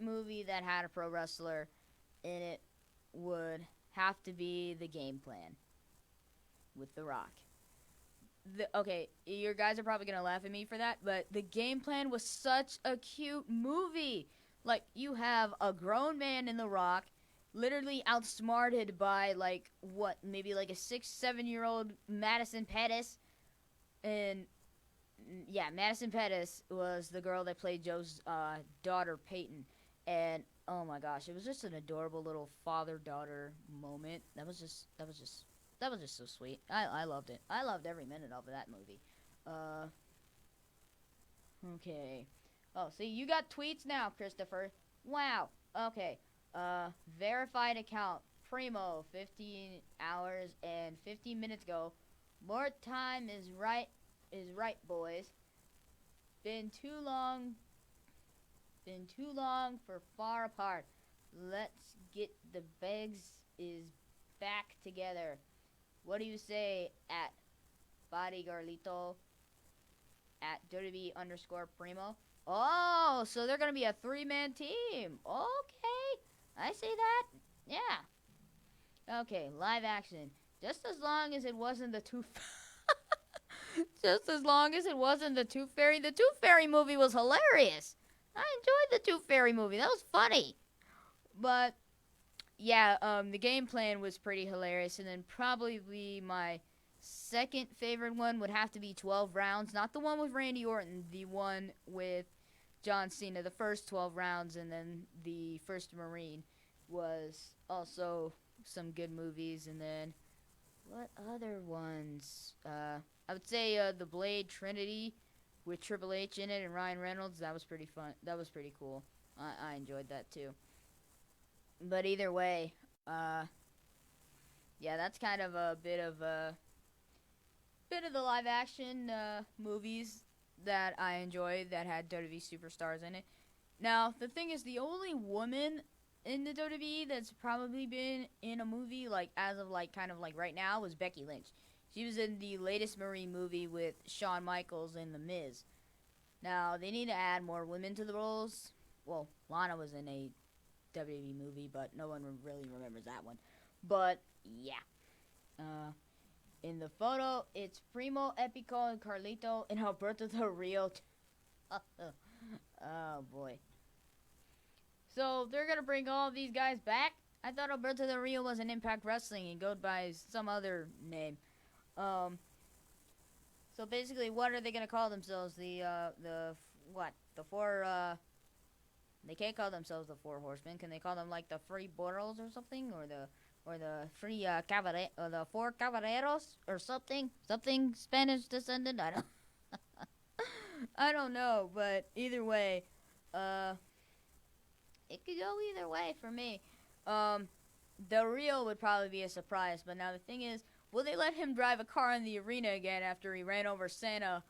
movie that had a pro wrestler in it would have to be The Game Plan with The Rock. Okay, your guys are probably going to laugh at me for that, but The Game Plan was such a cute movie. Like, you have a grown man in The Rock, literally outsmarted by, like, what, maybe like a 6-7-year-old Madison Pettis. And, yeah, Madison Pettis was the girl that played Joe's daughter, Peyton. And, oh my gosh, it was just an adorable little father-daughter moment. That was just so sweet. I loved it. I loved every minute of that movie. Okay. Oh, see, you got tweets now, Christopher. Wow. Okay. Verified account. Primo, 15 hours and 15 minutes ago. More time is right, boys. Been too long for far apart. Let's get the bags is back together. What do you say at Body Garlito at WWE _Primo? Oh, so they're going to be a 3-man team. Okay. I see that. Yeah. Okay, live action. Just as long as it wasn't the Tooth Just as long as it wasn't the Tooth Fairy. The Tooth Fairy movie was hilarious. I enjoyed the Tooth Fairy movie. That was funny. But yeah, the Game Plan was pretty hilarious, and then probably my second favorite one would have to be 12 Rounds. Not the one with Randy Orton, the one with John Cena. The first 12 Rounds, and then the First Marine was also some good movies. And then what other ones? I would say the Blade Trinity with Triple H in it and Ryan Reynolds. That was pretty fun. That was pretty cool. I enjoyed that too. But either way, yeah, that's kind of a bit of the live action movies that I enjoyed that had WWE superstars in it. Now, the thing is, the only woman in the WWE that's probably been in a movie like as of like kind of like right now was Becky Lynch. She was in the latest Marine movie with Shawn Michaels and The Miz. Now, they need to add more women to the roles. Well, Lana was in a WWE movie, but no one really remembers that one. But yeah, in the photo, it's Primo, Epico, and Carlito, and Alberto Del Rio. Oh boy. So they're gonna bring all of these guys back. I thought Alberto Del Rio was in Impact Wrestling and go by some other name. So basically, what are they gonna call themselves? The four? They can't call themselves the Four Horsemen. Can they call them like the Free Burros or something, or the Free or the Four Caballeros or something Spanish descendant? I don't I don't know, but either way, it could go either way for me. Del Rio would probably be a surprise, but now the thing is, will they let him drive a car in the arena again after he ran over Santa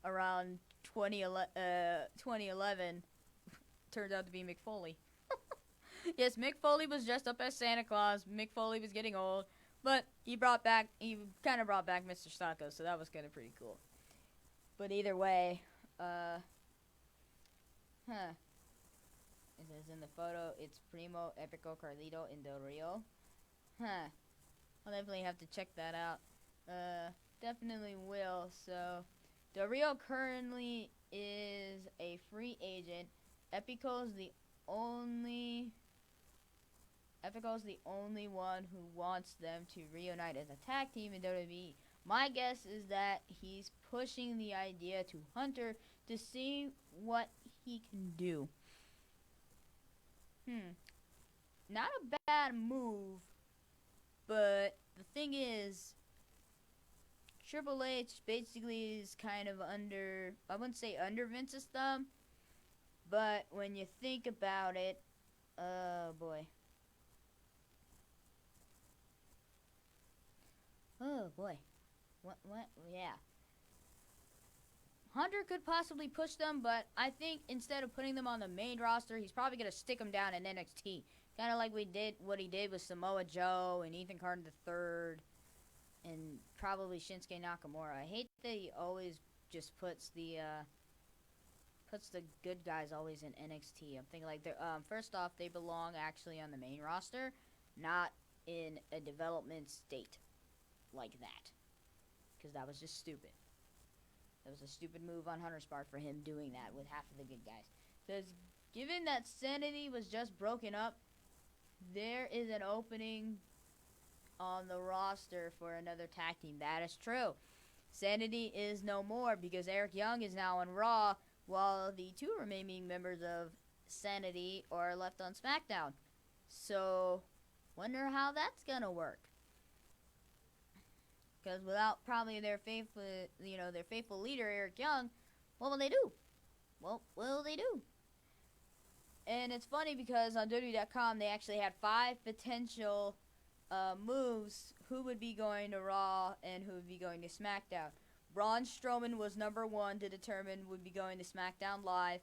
around 2011? Turns out to be Mick Foley. Yes, Mick Foley was dressed up as Santa Claus. Mick Foley was getting old, but he kind of brought back Mr. Sacco, so that was kind of pretty cool. But either way, it says in the photo, it's Primo, Epico, Carlito, and Del Rio. I'll definitely have to check that out. Definitely will. So, Del Rio currently is a free agent. Epico's the only one who wants them to reunite as a tag team in WWE. My guess is that he's pushing the idea to Hunter to see what he can do. Not a bad move, but the thing is, Triple H basically is kind of under, I wouldn't say under Vince's thumb, but when you think about it, oh boy. Oh boy. What, yeah. Hunter could possibly push them, but I think instead of putting them on the main roster, he's probably going to stick them down in NXT. Kind of like what he did with Samoa Joe and Ethan Carter III and probably Shinsuke Nakamura. I hate that he always just puts the good guys always in NXT. I'm thinking like first off, they belong actually on the main roster, not in a development state like that, because that was just stupid. That was a stupid move on Hunter's part for him doing that with half of the good guys. Because given that Sanity was just broken up, there is an opening on the roster for another tag team. That is true. Sanity is no more because Eric Young is now on Raw, while the two remaining members of Sanity are left on SmackDown. So, wonder how that's gonna work. Because without probably their faithful leader Eric Young, what will they do? What will they do? And it's funny because on WWE.com they actually had 5 potential moves who would be going to Raw and who would be going to SmackDown. Braun Strowman was number 1 to determine would be going to SmackDown Live.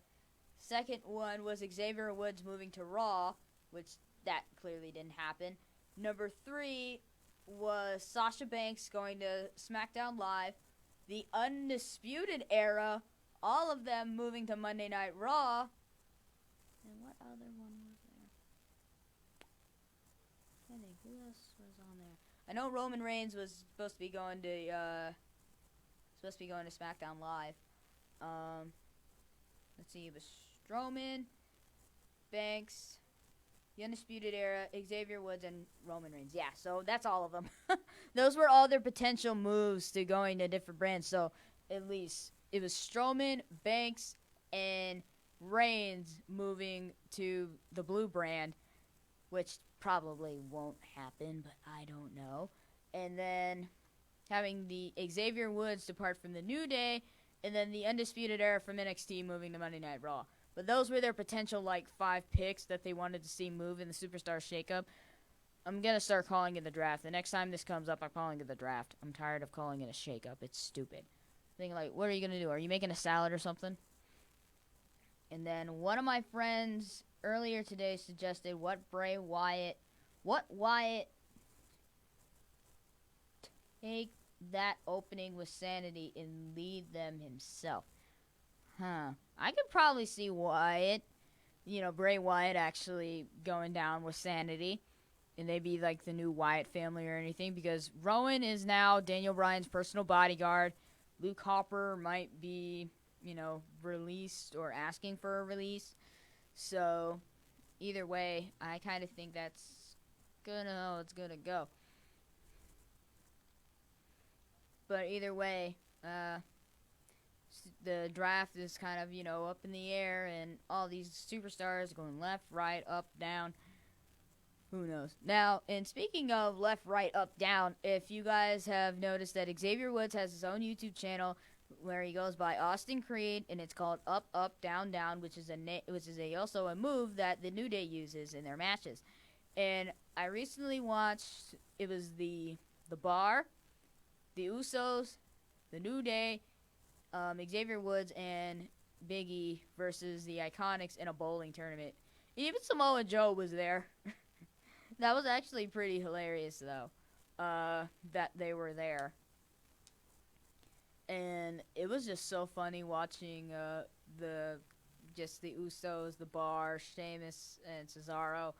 Second one was Xavier Woods moving to Raw, which that clearly didn't happen. Number 3 was Sasha Banks going to SmackDown Live. The Undisputed Era, all of them moving to Monday Night Raw. And what other one was there? I think who else was on there? I know Roman Reigns was supposed to be going to SmackDown Live. Let's see, it was Strowman, Banks, the Undisputed Era, Xavier Woods, and Roman Reigns. Yeah, so that's all of them. Those were all their potential moves to going to different brands. So at least it was Strowman, Banks, and Reigns moving to the blue brand, which probably won't happen, but I don't know. And then having the Xavier Woods depart from the New Day, and then the Undisputed Era from NXT moving to Monday Night Raw. But those were their potential, 5 picks that they wanted to see move in the Superstar shakeup. I'm going to start calling it the draft. The next time this comes up, I'm calling it the draft. I'm tired of calling it a shakeup. It's stupid. Thinking, what are you going to do? Are you making a salad or something? And then one of my friends earlier today suggested what Wyatt take that opening with Sanity and lead them himself. I could probably see Wyatt, Bray Wyatt actually going down with Sanity. And they'd be like the new Wyatt family or anything. Because Rowan is now Daniel Bryan's personal bodyguard. Luke Harper might be, released or asking for a release. So, either way, I kind of think that's how it's gonna go. But either way, the draft is kind of, up in the air, and all these superstars going left, right, up, down. Who knows? Now, and speaking of left, right, up, down, if you guys have noticed that Xavier Woods has his own YouTube channel where he goes by Austin Creed, and it's called Up, Up, Down, Down, which is also a move that the New Day uses in their matches. And I recently watched, it was the Bar, the Usos, the New Day, Xavier Woods, and Big E versus the Iconics in a bowling tournament. Even Samoa Joe was there. That was actually pretty hilarious, though, that they were there. And it was just so funny watching the Usos, the Bar, Sheamus and Cesaro,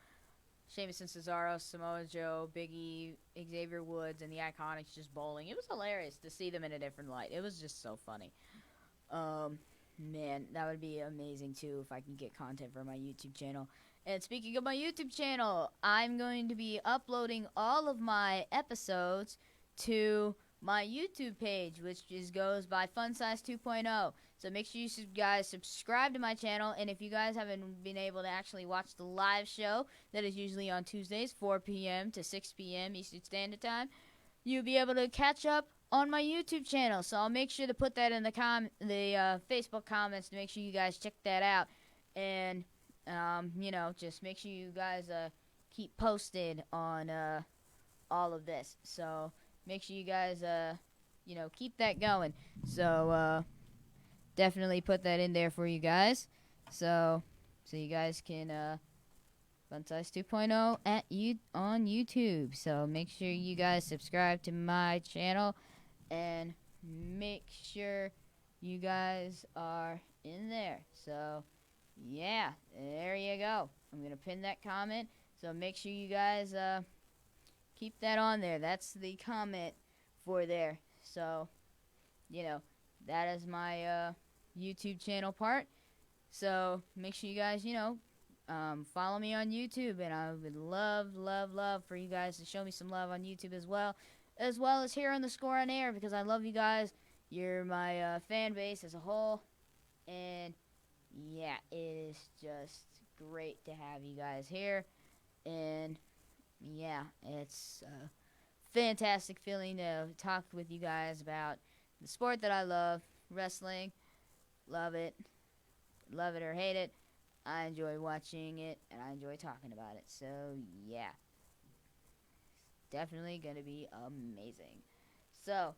Samoa Joe, Big E, Xavier Woods, and the Iconics just bowling. It was hilarious to see them in a different light. It was just so funny. Man, that would be amazing, too, if I can get content for my YouTube channel. And speaking of my YouTube channel, I'm going to be uploading all of my episodes to my YouTube page, which goes by FunSize 2.0. So make sure you guys subscribe to my channel. And if you guys haven't been able to actually watch the live show that is usually on Tuesdays, 4 p.m. to 6 p.m. Eastern Standard Time, you'll be able to catch up on my YouTube channel. So I'll make sure to put that in the Facebook comments to make sure you guys check that out. And, just make sure you guys keep posted on all of this. So make sure you guys, keep that going. So definitely put that in there for you guys. So you guys can FunSize 2.0 on YouTube. So make sure you guys subscribe to my channel and make sure you guys are in there. So yeah, there you go. I'm gonna pin that comment. So make sure you guys keep that on there. That's the comment for there. So that is my YouTube channel part. So make sure you guys follow me on YouTube, and I would love for you guys to show me some love on YouTube as well as here on the Score on Air, because I love you guys. You're my fan base as a whole, and yeah, it is just great to have you guys here. And yeah, it's a fantastic feeling to talk with you guys about the sport that I love, wrestling. Love it or hate it. I enjoy watching it, and I enjoy talking about it. So yeah, definitely gonna be amazing. So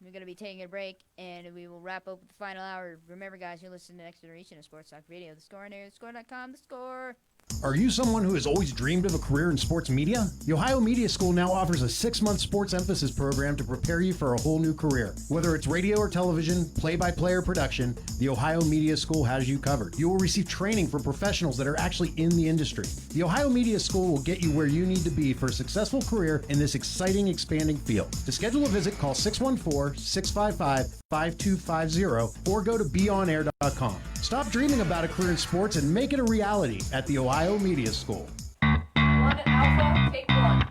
we're gonna be taking a break, and we will wrap up with the final hour. Remember, guys, you're listening to the Next Generation of Sports Talk Radio. The Score on Air, thescore.com, the Score. Are you someone who has always dreamed of a career in sports media? The Ohio Media School now offers a 6-month sports emphasis program to prepare you for a whole new career. Whether it's radio or television, play-by-play or production, the Ohio Media School has you covered. You will receive training from professionals that are actually in the industry. The Ohio Media School will get you where you need to be for a successful career in this exciting, expanding field. To schedule a visit, call 614-655-5250 or go to beonair.com. Stop dreaming about a career in sports and make it a reality at the Ohio Media School. 1 Alpha, take 1.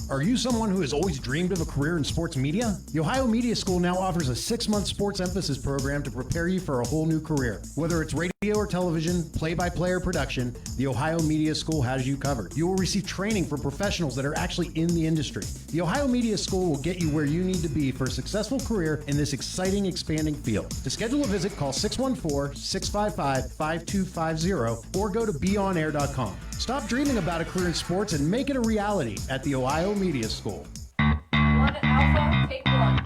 Are you someone who has always dreamed of a career in sports media? The Ohio Media School now offers a 6-month sports emphasis program to prepare you for a whole new career. Whether it's radio or television, play-by-play or production, the Ohio Media School has you covered. You will receive training from professionals that are actually in the industry. The Ohio Media School will get you where you need to be for a successful career in this exciting, expanding field. To schedule a visit, call 614-655-5250 or go to beonair.com. Stop dreaming about a career in sports and make it a reality at the Ohio Media School. 1 Alpha, take 1.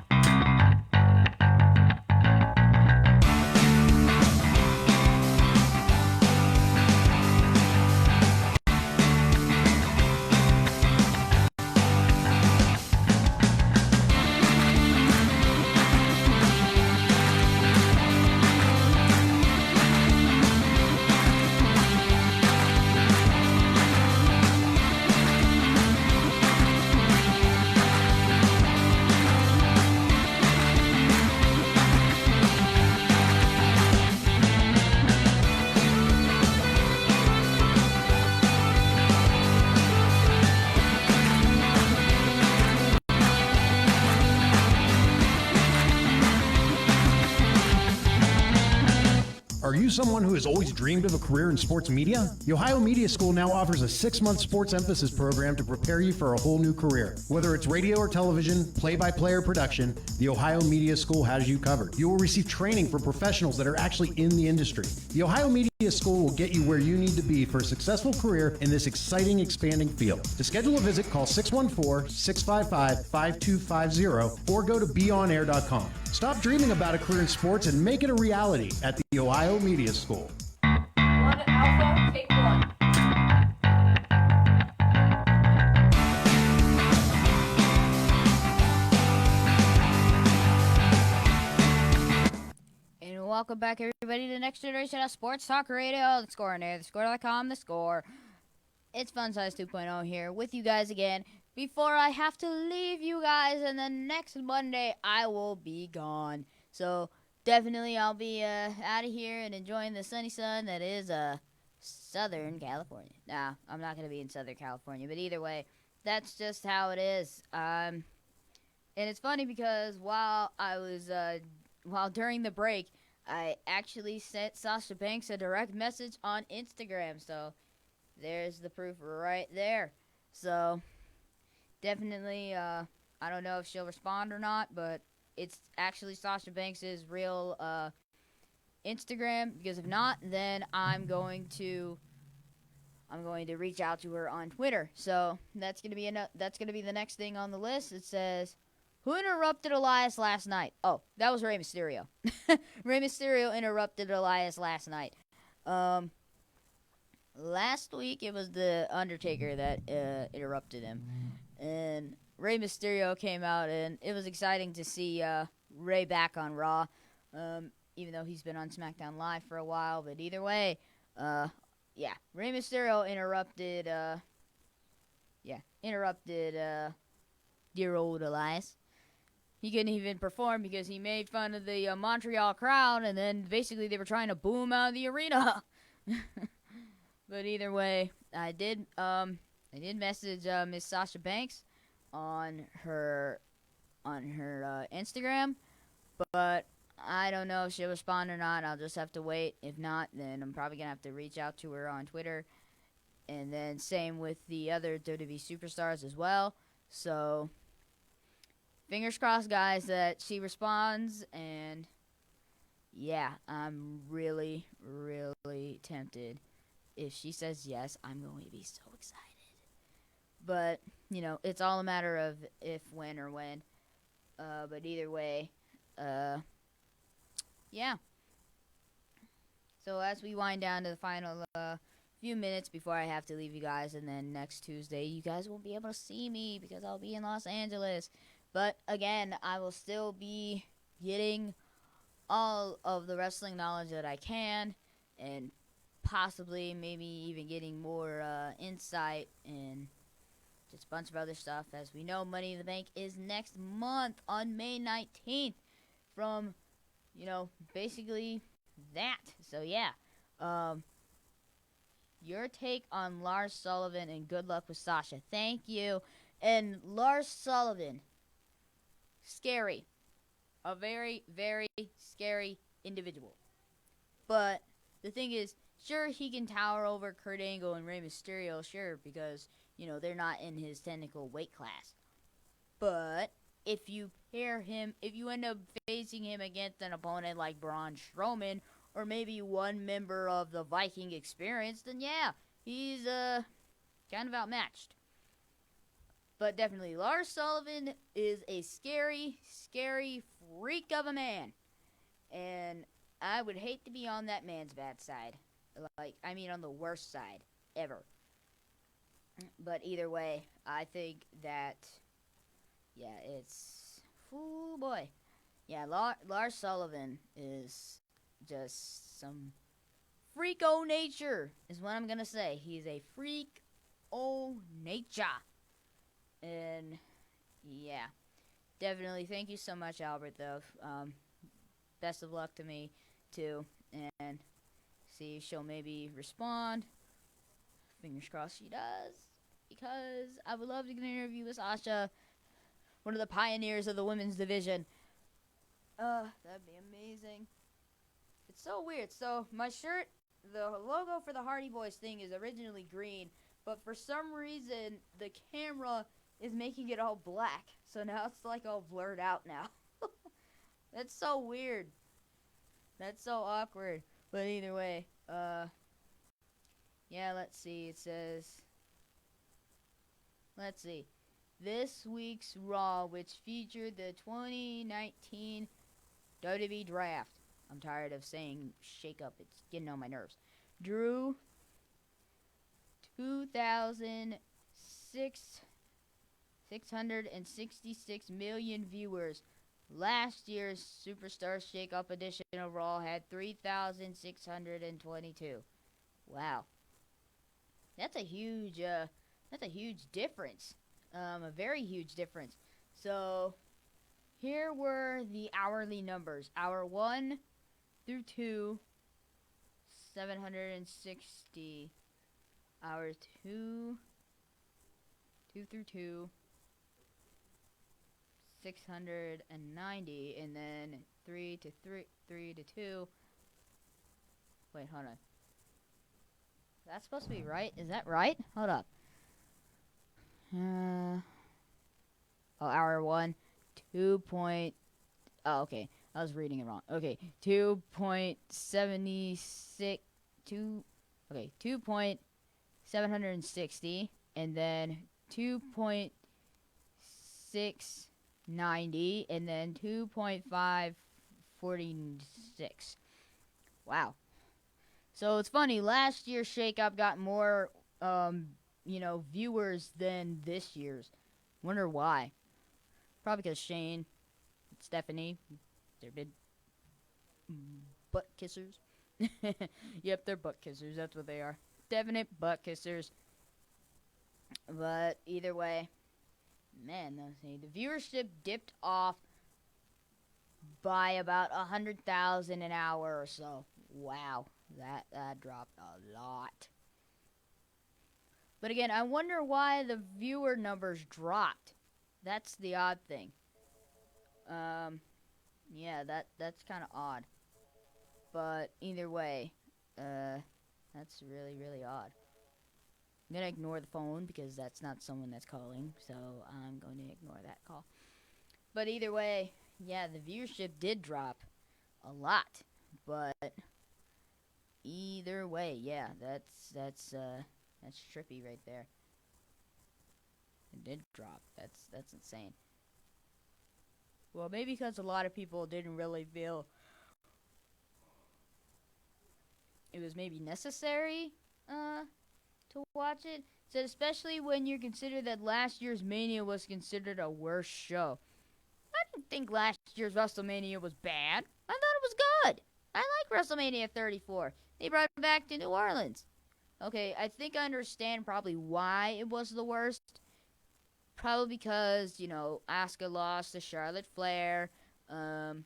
Are you someone who has always dreamed of a career in sports media? The Ohio Media School now offers a 6-month sports emphasis program to prepare you for a whole new career. Whether it's radio or television, play-by-play or production, the Ohio Media School has you covered. You will receive training from professionals that are actually in the industry. The Ohio Media Media School will get you where you need to be for a successful career in this exciting, expanding field. To schedule a visit, call 614-655-5250 or go to beonair.com. Stop dreaming about a career in sports and make it a reality at the Ohio Media School. 1 Alpha, take 1. And welcome back, everybody, to the next generation of Sports Talk Radio. The Score on air, thescore.com, the Score. It's Fun Size 2.0 here with you guys again. Before I have to leave you guys, and then next Monday I will be gone. So definitely I'll be out of here and enjoying the sunny sun that is Southern California. Nah, I'm not going to be in Southern California, but either way, that's just how it is. And it's funny because while during the break, I actually sent Sasha Banks a direct message on Instagram. So there's the proof right there. So definitely, I don't know if she'll respond or not, but it's actually Sasha Banks' real Instagram. Because if not, then I'm going to reach out to her on Twitter. So that's gonna be the next thing on the list. It says, who interrupted Elias last night? Oh, that was Rey Mysterio. Rey Mysterio interrupted Elias last night. Last week it was the Undertaker that interrupted him, and Rey Mysterio came out, and it was exciting to see Rey back on Raw, even though he's been on SmackDown Live for a while. But either way, Rey Mysterio interrupted dear old Elias. He couldn't even perform because he made fun of the Montreal crowd, and then basically they were trying to boo him out of the arena. But either way, I did message Miss Sasha Banks on her Instagram, but I don't know if she'll respond or not. I'll just have to wait. If not, then I'm probably gonna have to reach out to her on Twitter, and then same with the other WWE superstars as well. So fingers crossed, guys, that she responds. And yeah, I'm really, really tempted. If she says yes, I'm going to be so excited. But, it's all a matter of if, when, or when. But either way, yeah. So as we wind down to the final few minutes before I have to leave you guys, and then next Tuesday, you guys won't be able to see me because I'll be in Los Angeles. But again, I will still be getting all of the wrestling knowledge that I can, and possibly maybe even getting more insight and just a bunch of other stuff. As we know, Money in the Bank is next month on May 19th from, basically that. So yeah, your take on Lars Sullivan, and good luck with Sasha. Thank you. And Lars Sullivan, scary. A very, very scary individual. But the thing is, sure, he can tower over Kurt Angle and Rey Mysterio, sure, because, they're not in his technical weight class. But if you end up facing him against an opponent like Braun Strowman, or maybe one member of the Viking Experience, then yeah, he's kind of outmatched. But definitely, Lars Sullivan is a scary, scary freak of a man. And I would hate to be on that man's bad side. On the worst side ever. But either way, I think that, it's, oh boy. Yeah, Lars Sullivan is just some freak-o nature, is what I'm going to say. He's a freak-o nature. And, yeah, definitely thank you so much, Albert, though. Best of luck to me, too. And see if she'll maybe respond. Fingers crossed she does. Because I would love to get an interview with Sasha, one of the pioneers of the women's division. That'd be amazing. It's so weird. So, my shirt, the logo for the Hardy Boys thing is originally green, but for some reason, the camera is making it all black. So now it's all blurred out now. That's so weird. That's so awkward. But either way, Yeah, let's see. It says, let's see. This week's Raw, which featured the 2019 WWE Draft. I'm tired of saying shakeup. It's getting on my nerves. Drew 2,666 million viewers. Last year's Superstar Shakeup edition of Raw had 3,622. Wow, that's a huge difference. A very huge difference. So here were the hourly numbers. Hour 1 through 2, 760. Hour 2, 2 through 2, 690. And then 3 to 2. Wait, hold on. That's supposed to be right? Is that right? Hold up. Hour 1, 2 point. Oh, okay. I was reading it wrong. Okay, 2.76. 2.760, and then 2.690, and then 2.546. Wow. So it's funny. Last year's Shake-Up got more, viewers than this year's. Wonder why? Probably because Shane, Stephanie, they're big butt kissers. Yep, they're butt kissers. That's what they are. Definite butt kissers. But either way, man, let's see. The viewership dipped off by about 100,000 an hour or so. Wow, that dropped a lot. But again, I wonder why the viewer numbers dropped. That's the odd thing. Yeah, that's kind of odd. But either way, that's really, really odd. I'm going to ignore the phone because that's not someone that's calling, so I'm going to ignore that call. But either way, yeah, the viewership did drop a lot. But either way, yeah, that's trippy right there. It did drop. That's insane. Well, maybe because a lot of people didn't really feel it was maybe necessary to watch it. So especially when you consider that last year's Mania was considered a worse show. I didn't think last year's WrestleMania was bad. I thought it was good. I like WrestleMania 34. They brought it back to New Orleans. Okay, I think I understand probably why it was the worst. Probably because, Asuka lost to Charlotte Flair. Let's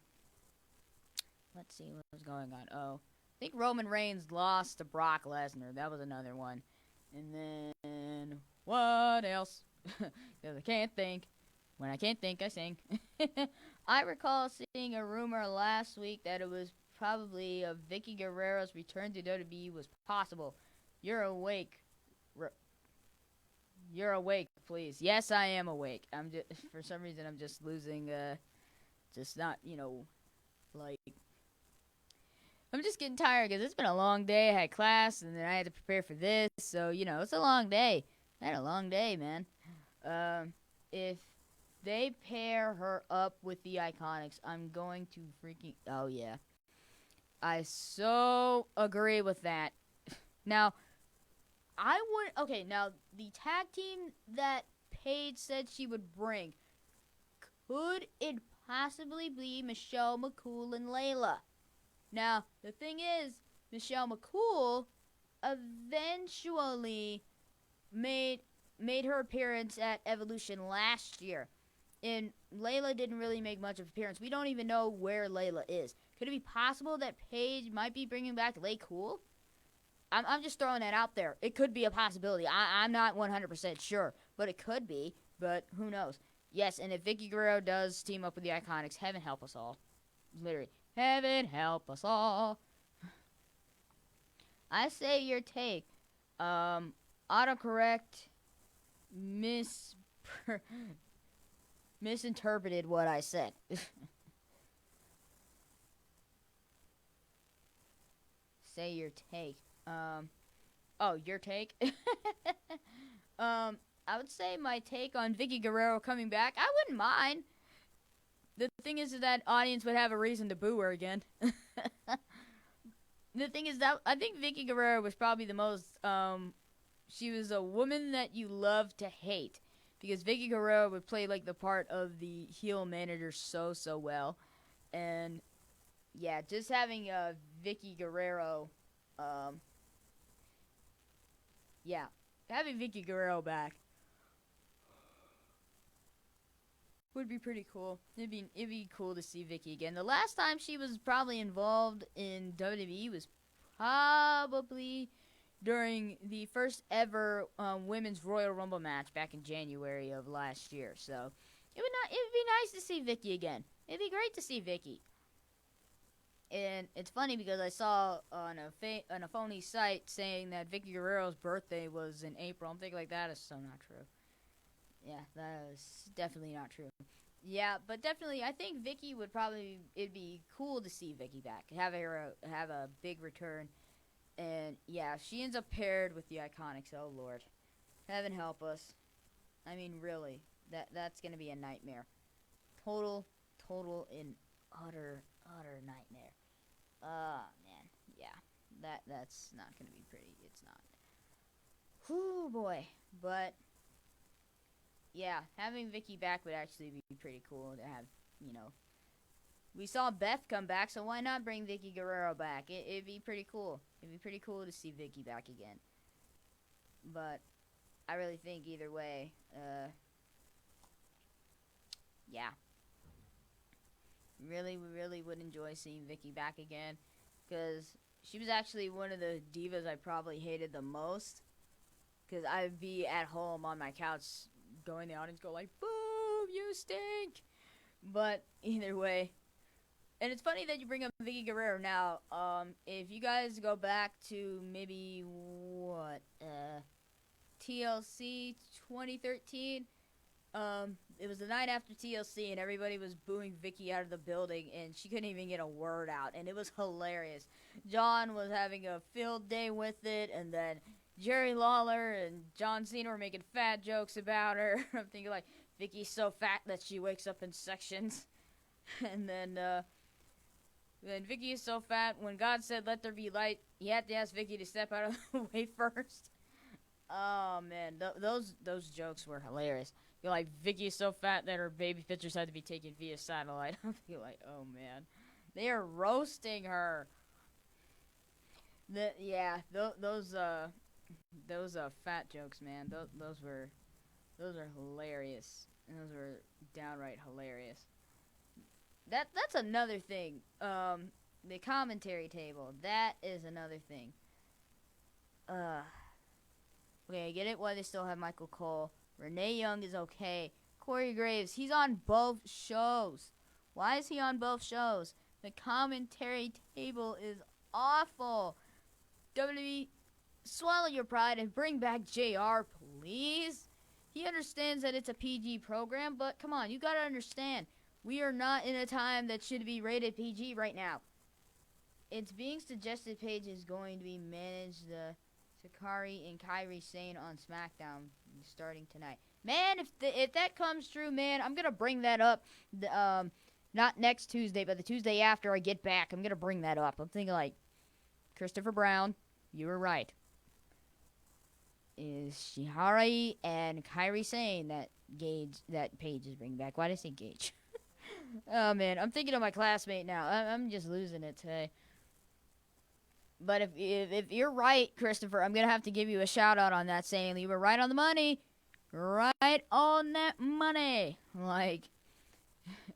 see what was going on. Oh, I think Roman Reigns lost to Brock Lesnar. That was another one. And then, what else? Because I can't think. When I can't think, I sing. I recall seeing a rumor last week that it was probably Vicky Guerrero's return to WWE was possible. You're awake. You're awake, please. Yes, I am awake. I'm just, for some reason, I'm just losing, just not, like, I'm just getting tired because it's been a long day. I had class, and then I had to prepare for this. So, it's a long day. I had a long day, man. If they pair her up with the Iconics, I'm going to freaking... Oh, yeah. I so agree with that. Now, I would... Okay, now, the tag team that Paige said she would bring, could it possibly be Michelle McCool and Layla? Now, the thing is, Michelle McCool eventually made her appearance at Evolution last year. And Layla didn't really make much of an appearance. We don't even know where Layla is. Could it be possible that Paige might be bringing back Lay Cool? I'm just throwing that out there. It could be a possibility. I'm not 100% sure, but it could be. But who knows? Yes, and if Vicky Guerrero does team up with the Iconics, heaven help us all. Literally, heaven help us all. I say your take. Autocorrect misinterpreted what I said. Say your take. Oh, your take? I would say my take on Vicky Guerrero coming back. I wouldn't mind. The thing is that audience would have a reason to boo her again. The thing is that I think Vicky Guerrero was probably the most. She was a woman that you love to hate because Vicky Guerrero would play like the part of the heel manager so well, and yeah, just having Vicky Guerrero, yeah, having Vicky Guerrero back would be pretty cool. It'd be cool to see Vicky again. The last time she was probably involved in WWE was probably during the first ever women's Royal Rumble match back in January of last year. So it'd be nice to see Vicky again. It'd be great to see Vicky. And it's funny because I saw on a phony site saying that Vicky Guerrero's birthday was in April. I'm thinking like that is so not true. Yeah, that is definitely not true. Yeah, but definitely, I think Vicky would probably. It'd be cool to see Vicky back, have a big return, and yeah, she ends up paired with the Iconics. Oh Lord, heaven help us. I mean, really, that's gonna be a nightmare. Total, and utter nightmare. Man, yeah, that's not gonna be pretty. It's not. Whew, boy, but. Yeah, having Vicky back would actually be pretty cool to have, We saw Beth come back, so why not bring Vicky Guerrero back? It'd be pretty cool. It'd be pretty cool to see Vicky back again. But I really think either way, yeah. Really would enjoy seeing Vicky back again. Because she was actually one of the divas I probably hated the most. Because I'd be at home on my couch go in the audience, go like, "Boo, you stink!" But either way, and it's funny that you bring up Vicky Guerrero now. If you guys go back to maybe TLC 2013, it was the night after TLC, and everybody was booing Vicky out of the building, and she couldn't even get a word out, and it was hilarious. John was having a field day with it, and then Jerry Lawler and John Cena were making fat jokes about her. I'm thinking like, Vicky's so fat that she wakes up in sections. And then Vicky is so fat, when God said let there be light, he had to ask Vicky to step out of the way first. Oh man, those jokes were hilarious. You're like, Vicky is so fat that her baby pictures had to be taken via satellite. I'm thinking like, oh man, they are roasting her. Those fat jokes, man. Those are hilarious. Those were downright hilarious. That's another thing. The commentary table. That is another thing. Okay, I get it why they still have Michael Cole. Renee Young is okay. Corey Graves, he's on both shows. Why is he on both shows? The commentary table is awful. WWE, swallow your pride and bring back JR, please. He understands that it's a PG program, but come on, you gotta understand. We are not in a time that should be rated PG right now. It's being suggested Paige is going to be managed the Sakari and Kairi Sane on SmackDown starting tonight. Man, if that comes true, man, I'm gonna bring that up. Not next Tuesday, but the Tuesday after I get back, I'm gonna bring that up. I'm thinking like, Christopher Brown, you were right. Is Shihara and Kairi Sane that Paige is bringing back? Why did I say Gage? Oh man, I'm thinking of my classmate now. I'm just losing it today. But if you're right, Christopher, I'm gonna have to give you a shout out on that, saying you were right on the money, right on that money. Like,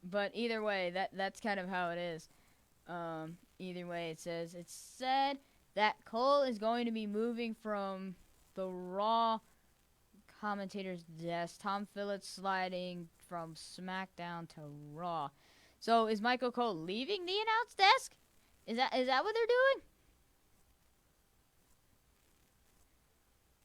but either way, that's kind of how it is. Either way, it's said that Cole is going to be moving from the Raw commentator's desk. Tom Phillips sliding from SmackDown to Raw. So is Michael Cole leaving the announce desk? Is that what they're doing?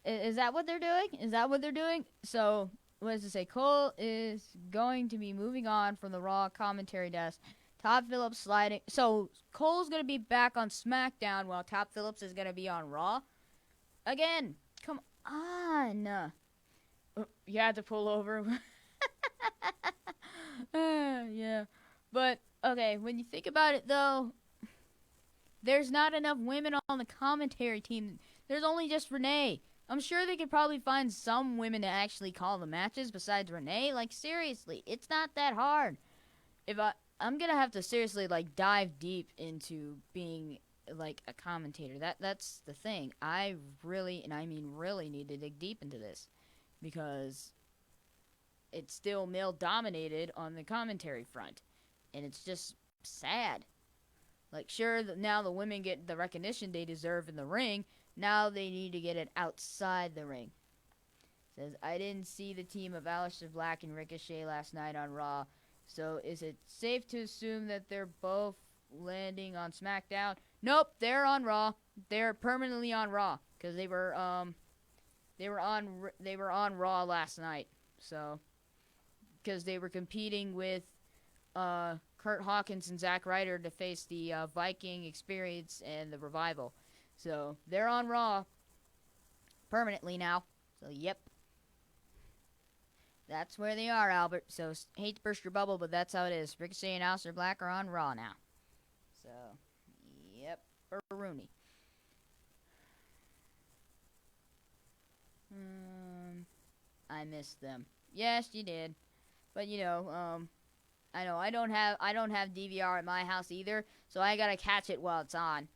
Is that what they're doing? Is that what they're doing? So, what does it say? Cole is going to be moving on from the Raw commentary desk. Todd Phillips sliding. So, Cole's going to be back on SmackDown while Todd Phillips is going to be on Raw? Again, come on. You had to pull over. Yeah. But, okay, when you think about it, though, there's not enough women on the commentary team. There's only just Renee. I'm sure they could probably find some women to actually call the matches besides Renee. Like, seriously, it's not that hard. I'm gonna have to seriously, like, dive deep into being, like, a commentator. That's the thing. I really, and I mean really, need to dig deep into this. Because it's still male-dominated on the commentary front. And it's just sad. Like, sure, now the women get the recognition they deserve in the ring. Now they need to get it outside the ring. Says, I didn't see the team of Aleister Black and Ricochet last night on Raw. So is it safe to assume that they're both landing on SmackDown? Nope, they're on Raw. They're permanently on Raw because they were on Raw last night. So because they were competing with Kurt Hawkins and Zack Ryder to face the Viking Experience and the Revival. So they're on Raw permanently now. So yep. That's where they are, Albert. So hate to burst your bubble, but that's how it is. Ricochet and Aleister Black are on Raw now. So, yep. Rooney. I missed them. Yes, you did. But I know I don't have DVR at my house either, so I gotta catch it while it's on.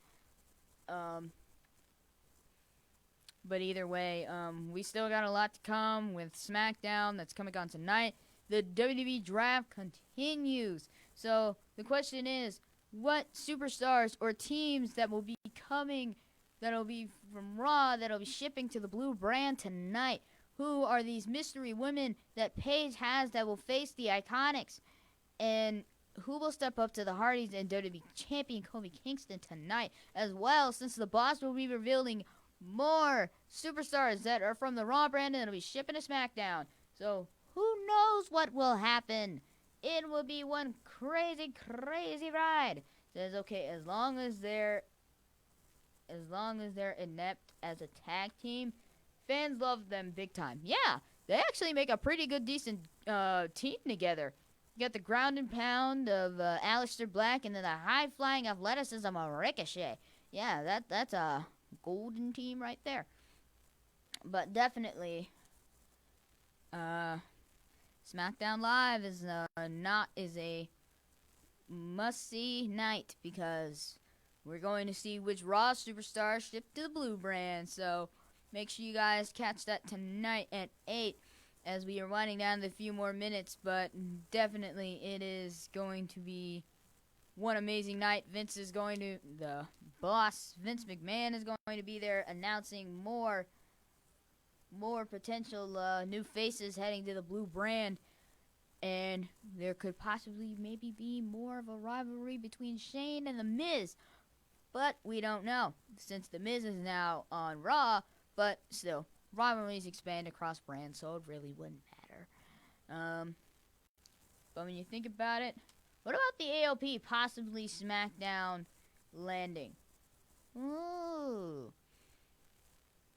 But either way, we still got a lot to come with SmackDown that's coming on tonight. The WWE draft continues. So the question is, what superstars or teams that will be coming, that'll be from Raw, that'll be shipping to the Blue brand tonight? Who are these mystery women that Paige has that will face the Iconics? And who will step up to the Hardys and WWE Champion Kofi Kingston tonight? As well, since the boss will be revealing more superstars that are from the Raw brand and it'll be shipping to SmackDown. So who knows what will happen? It will be one crazy, crazy ride. Says okay, as long as they're inept as a tag team, fans love them big time. Yeah, they actually make a pretty good, decent team together. You got the ground and pound of Aleister Black and then the high flying athleticism of Ricochet. Yeah, that's a golden team right there. But definitely, SmackDown Live is a must-see night because we're going to see which Raw superstars ship to the Blue brand. So make sure you guys catch that tonight at 8 as we are winding down to a few more minutes. But definitely, it is going to be one amazing night. The boss, Vince McMahon, is going to be there announcing more potential new faces heading to the Blue brand. And there could possibly maybe be more of a rivalry between Shane and The Miz. But we don't know, since The Miz is now on Raw. But still, rivalries expand across brands, so it really wouldn't matter. But when you think about it, what about the AOP possibly SmackDown landing? Ooh.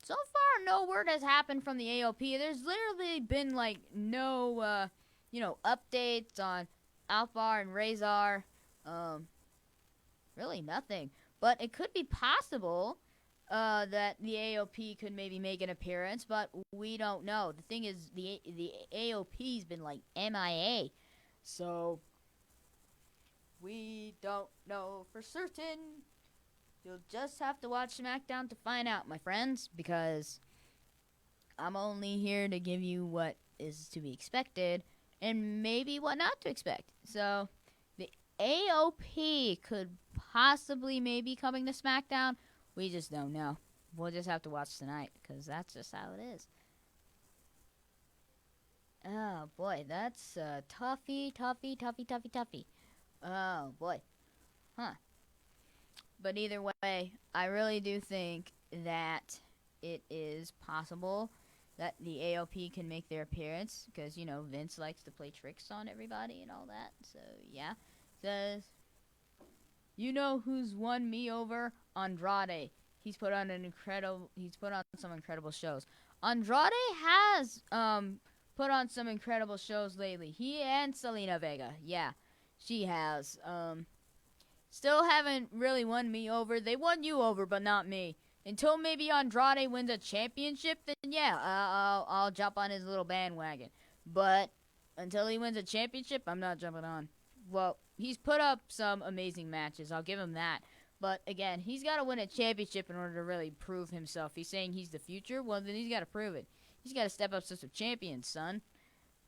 So far, no word has happened from the AOP. There's literally been, no, updates on Alpar and Razor. Really nothing. But it could be possible that the AOP could maybe make an appearance, but we don't know. The thing is, the AOP's been, MIA. So we don't know for certain. You'll just have to watch SmackDown to find out, my friends, because I'm only here to give you what is to be expected and maybe what not to expect. So the AOP could possibly maybe coming to SmackDown. We just don't know. We'll just have to watch tonight because that's just how it is. Oh, boy, that's toughy. Oh, boy. Huh. But either way, I really do think that it is possible that the AOP can make their appearance because, Vince likes to play tricks on everybody and all that. So, yeah. Says, you know who's won me over? Andrade. he's put on some incredible shows. Andrade has put on some incredible shows lately. He and Selena Vega. Yeah, she has. Still haven't really won me over. They won you over, but not me. Until maybe Andrade wins a championship, then yeah, I'll jump on his little bandwagon. But until he wins a championship, I'm not jumping on. Well, he's put up some amazing matches. I'll give him that. But again, he's got to win a championship in order to really prove himself. He's saying he's the future. Well, then he's got to prove it. He's got to step up to some champions, son.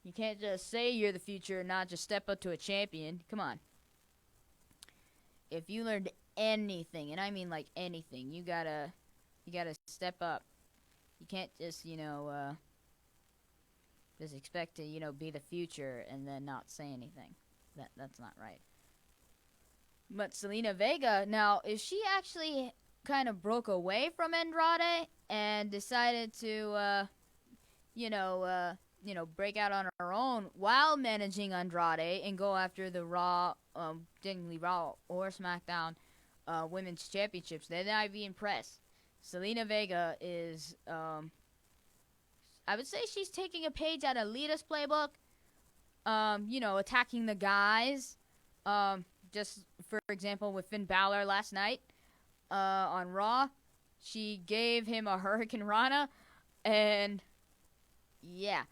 You can't just say you're the future and not just step up to a champion. Come on. If you learned anything, and I mean like anything, you gotta step up. You can't just, just expect to, be the future and then not say anything. That's not right. But Selena Vega, now, if she actually kind of broke away from Andrade and decided to, break out on her own while managing Andrade and go after the Raw, technically Raw or SmackDown Women's Championships, then I'd be impressed. Selena Vega is, I would say she's taking a page out of Lita's playbook, attacking the guys, just for example with Finn Balor last night on Raw. She gave him a Hurricane Rana, and yeah,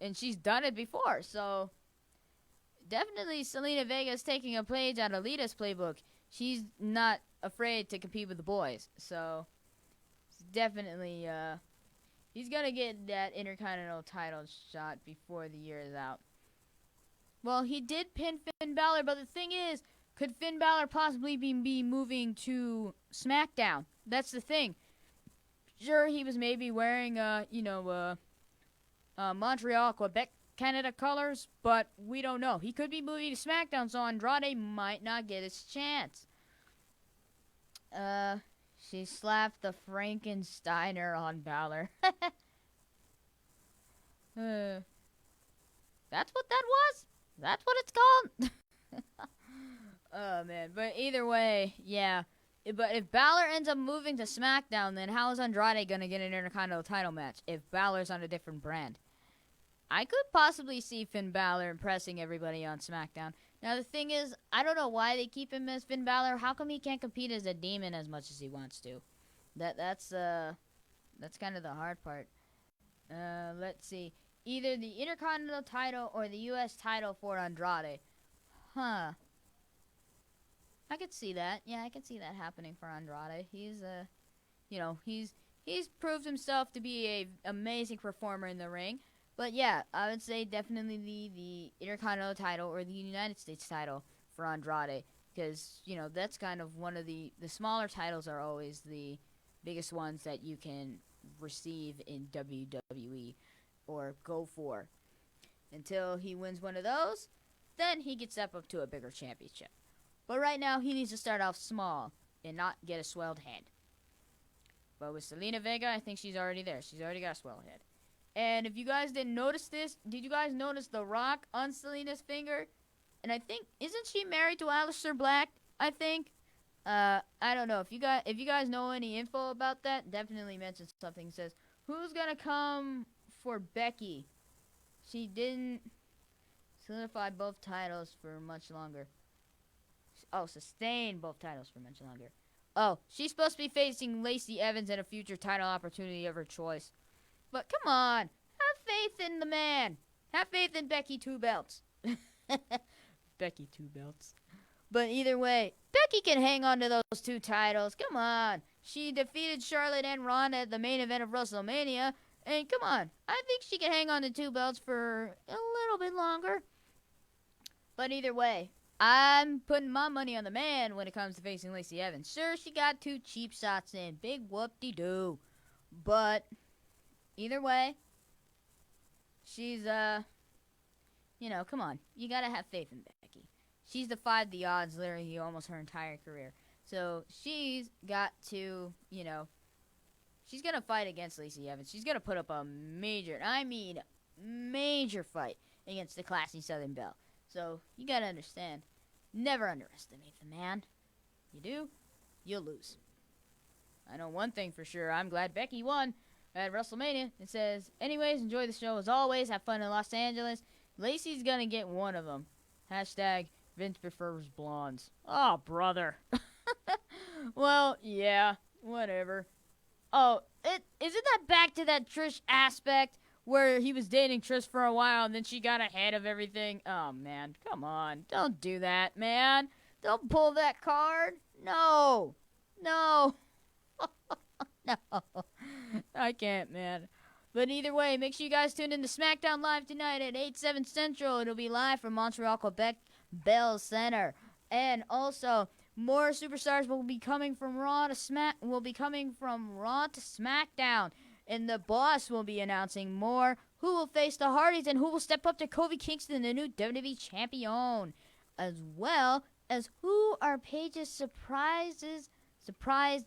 and she's done it before, so definitely Selena Vega is taking a page out of Lita's playbook. She's not afraid to compete with the boys, so definitely he's gonna get that Intercontinental title shot before the year is out. Well, he did pin Finn Balor, but the thing is, could Finn Balor possibly be moving to SmackDown? That's the thing. Sure, he was maybe wearing Montreal, Quebec, Canada colors, but we don't know. He could be moving to SmackDown, so Andrade might not get his chance. She slapped the Frankensteiner on Balor. That's what that was? That's what it's called? Oh, man. But either way, yeah. But if Balor ends up moving to SmackDown, then how is Andrade going to get an Intercontinental title match if Balor's on a different brand? I could possibly see Finn Balor impressing everybody on SmackDown. Now, the thing is, I don't know why they keep him as Finn Balor. How come he can't compete as a demon as much as he wants to? That's kind of the hard part. Let's see. Either the Intercontinental title or the U.S. title for Andrade. Huh. I could see that. Yeah, I could see that happening for Andrade. He's proved himself to be a amazing performer in the ring. But yeah, I would say definitely the Intercontinental title or the United States title for Andrade, because that's kind of one of the smaller titles are always the biggest ones that you can receive in WWE or go for. Until he wins one of those, then he gets step up to a bigger championship. But right now, he needs to start off small and not get a swelled head. But with Selena Vega, I think she's already there. She's already got a swelled head. And if you guys didn't notice this, did you guys notice The Rock on Selena's finger? And I think, isn't she married to Aleister Black? I think. I don't know. If you guys know any info about that, definitely mention something. It says, who's gonna come for Becky? She didn't solidify both titles for much longer. Oh, sustain both titles for much longer. Oh, she's supposed to be facing Lacey Evans in a future title opportunity of her choice. But come on, have faith in the man. Have faith in Becky Two Belts. Becky Two Belts. But either way, Becky can hang on to those two titles. Come on. She defeated Charlotte and Ronda at the main event of WrestleMania. And come on, I think she can hang on to two belts for a little bit longer. But either way, I'm putting my money on the man when it comes to facing Lacey Evans. Sure, she got two cheap shots in. Big whoop-de-doo. But either way, she's, come on. You gotta have faith in Becky. She's defied the odds literally almost her entire career. So she's got to, she's gonna fight against Lacey Evans. She's gonna put up a major fight against the classy Southern Belle. So you gotta understand, never underestimate the man. You do, you'll lose. I know one thing for sure. I'm glad Becky won at WrestleMania. It says, anyways, enjoy the show as always. Have fun in Los Angeles. Lacey's going to get one of them. Hashtag Vince prefers blondes. Oh, brother. Well, yeah, whatever. Oh, isn't that back to that Trish aspect where he was dating Trish for a while and then she got ahead of everything? Oh, man, come on. Don't do that, man. Don't pull that card. No. No. No. I can't, man. But either way, make sure you guys tune in to SmackDown Live tonight at 8, 7 Central. It'll be live from Montreal, Quebec, Bell Center. And also, more superstars will be coming from Raw to SmackDown. And the boss will be announcing more who will face the Hardys and who will step up to Kofi Kingston, the new WWE champion. As well as who are Paige's surprise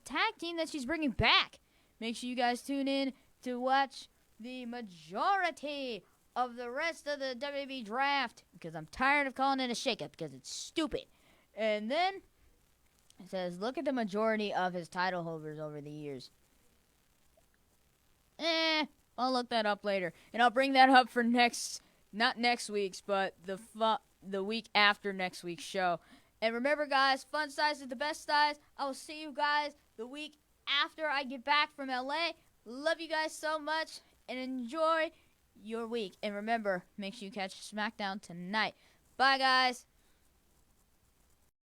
tag team that she's bringing back. Make sure you guys tune in to watch the majority of the rest of the WWE draft, because I'm tired of calling it a shakeup because it's stupid. And then it says, look at the majority of his title holders over the years. I'll look that up later. And I'll bring that up for not next week's, but the week after next week's show. And remember, guys, fun size is the best size. I will see you guys the week after I get back from LA. Love you guys so much, and enjoy your week. And remember, make sure you catch SmackDown tonight. Bye, guys.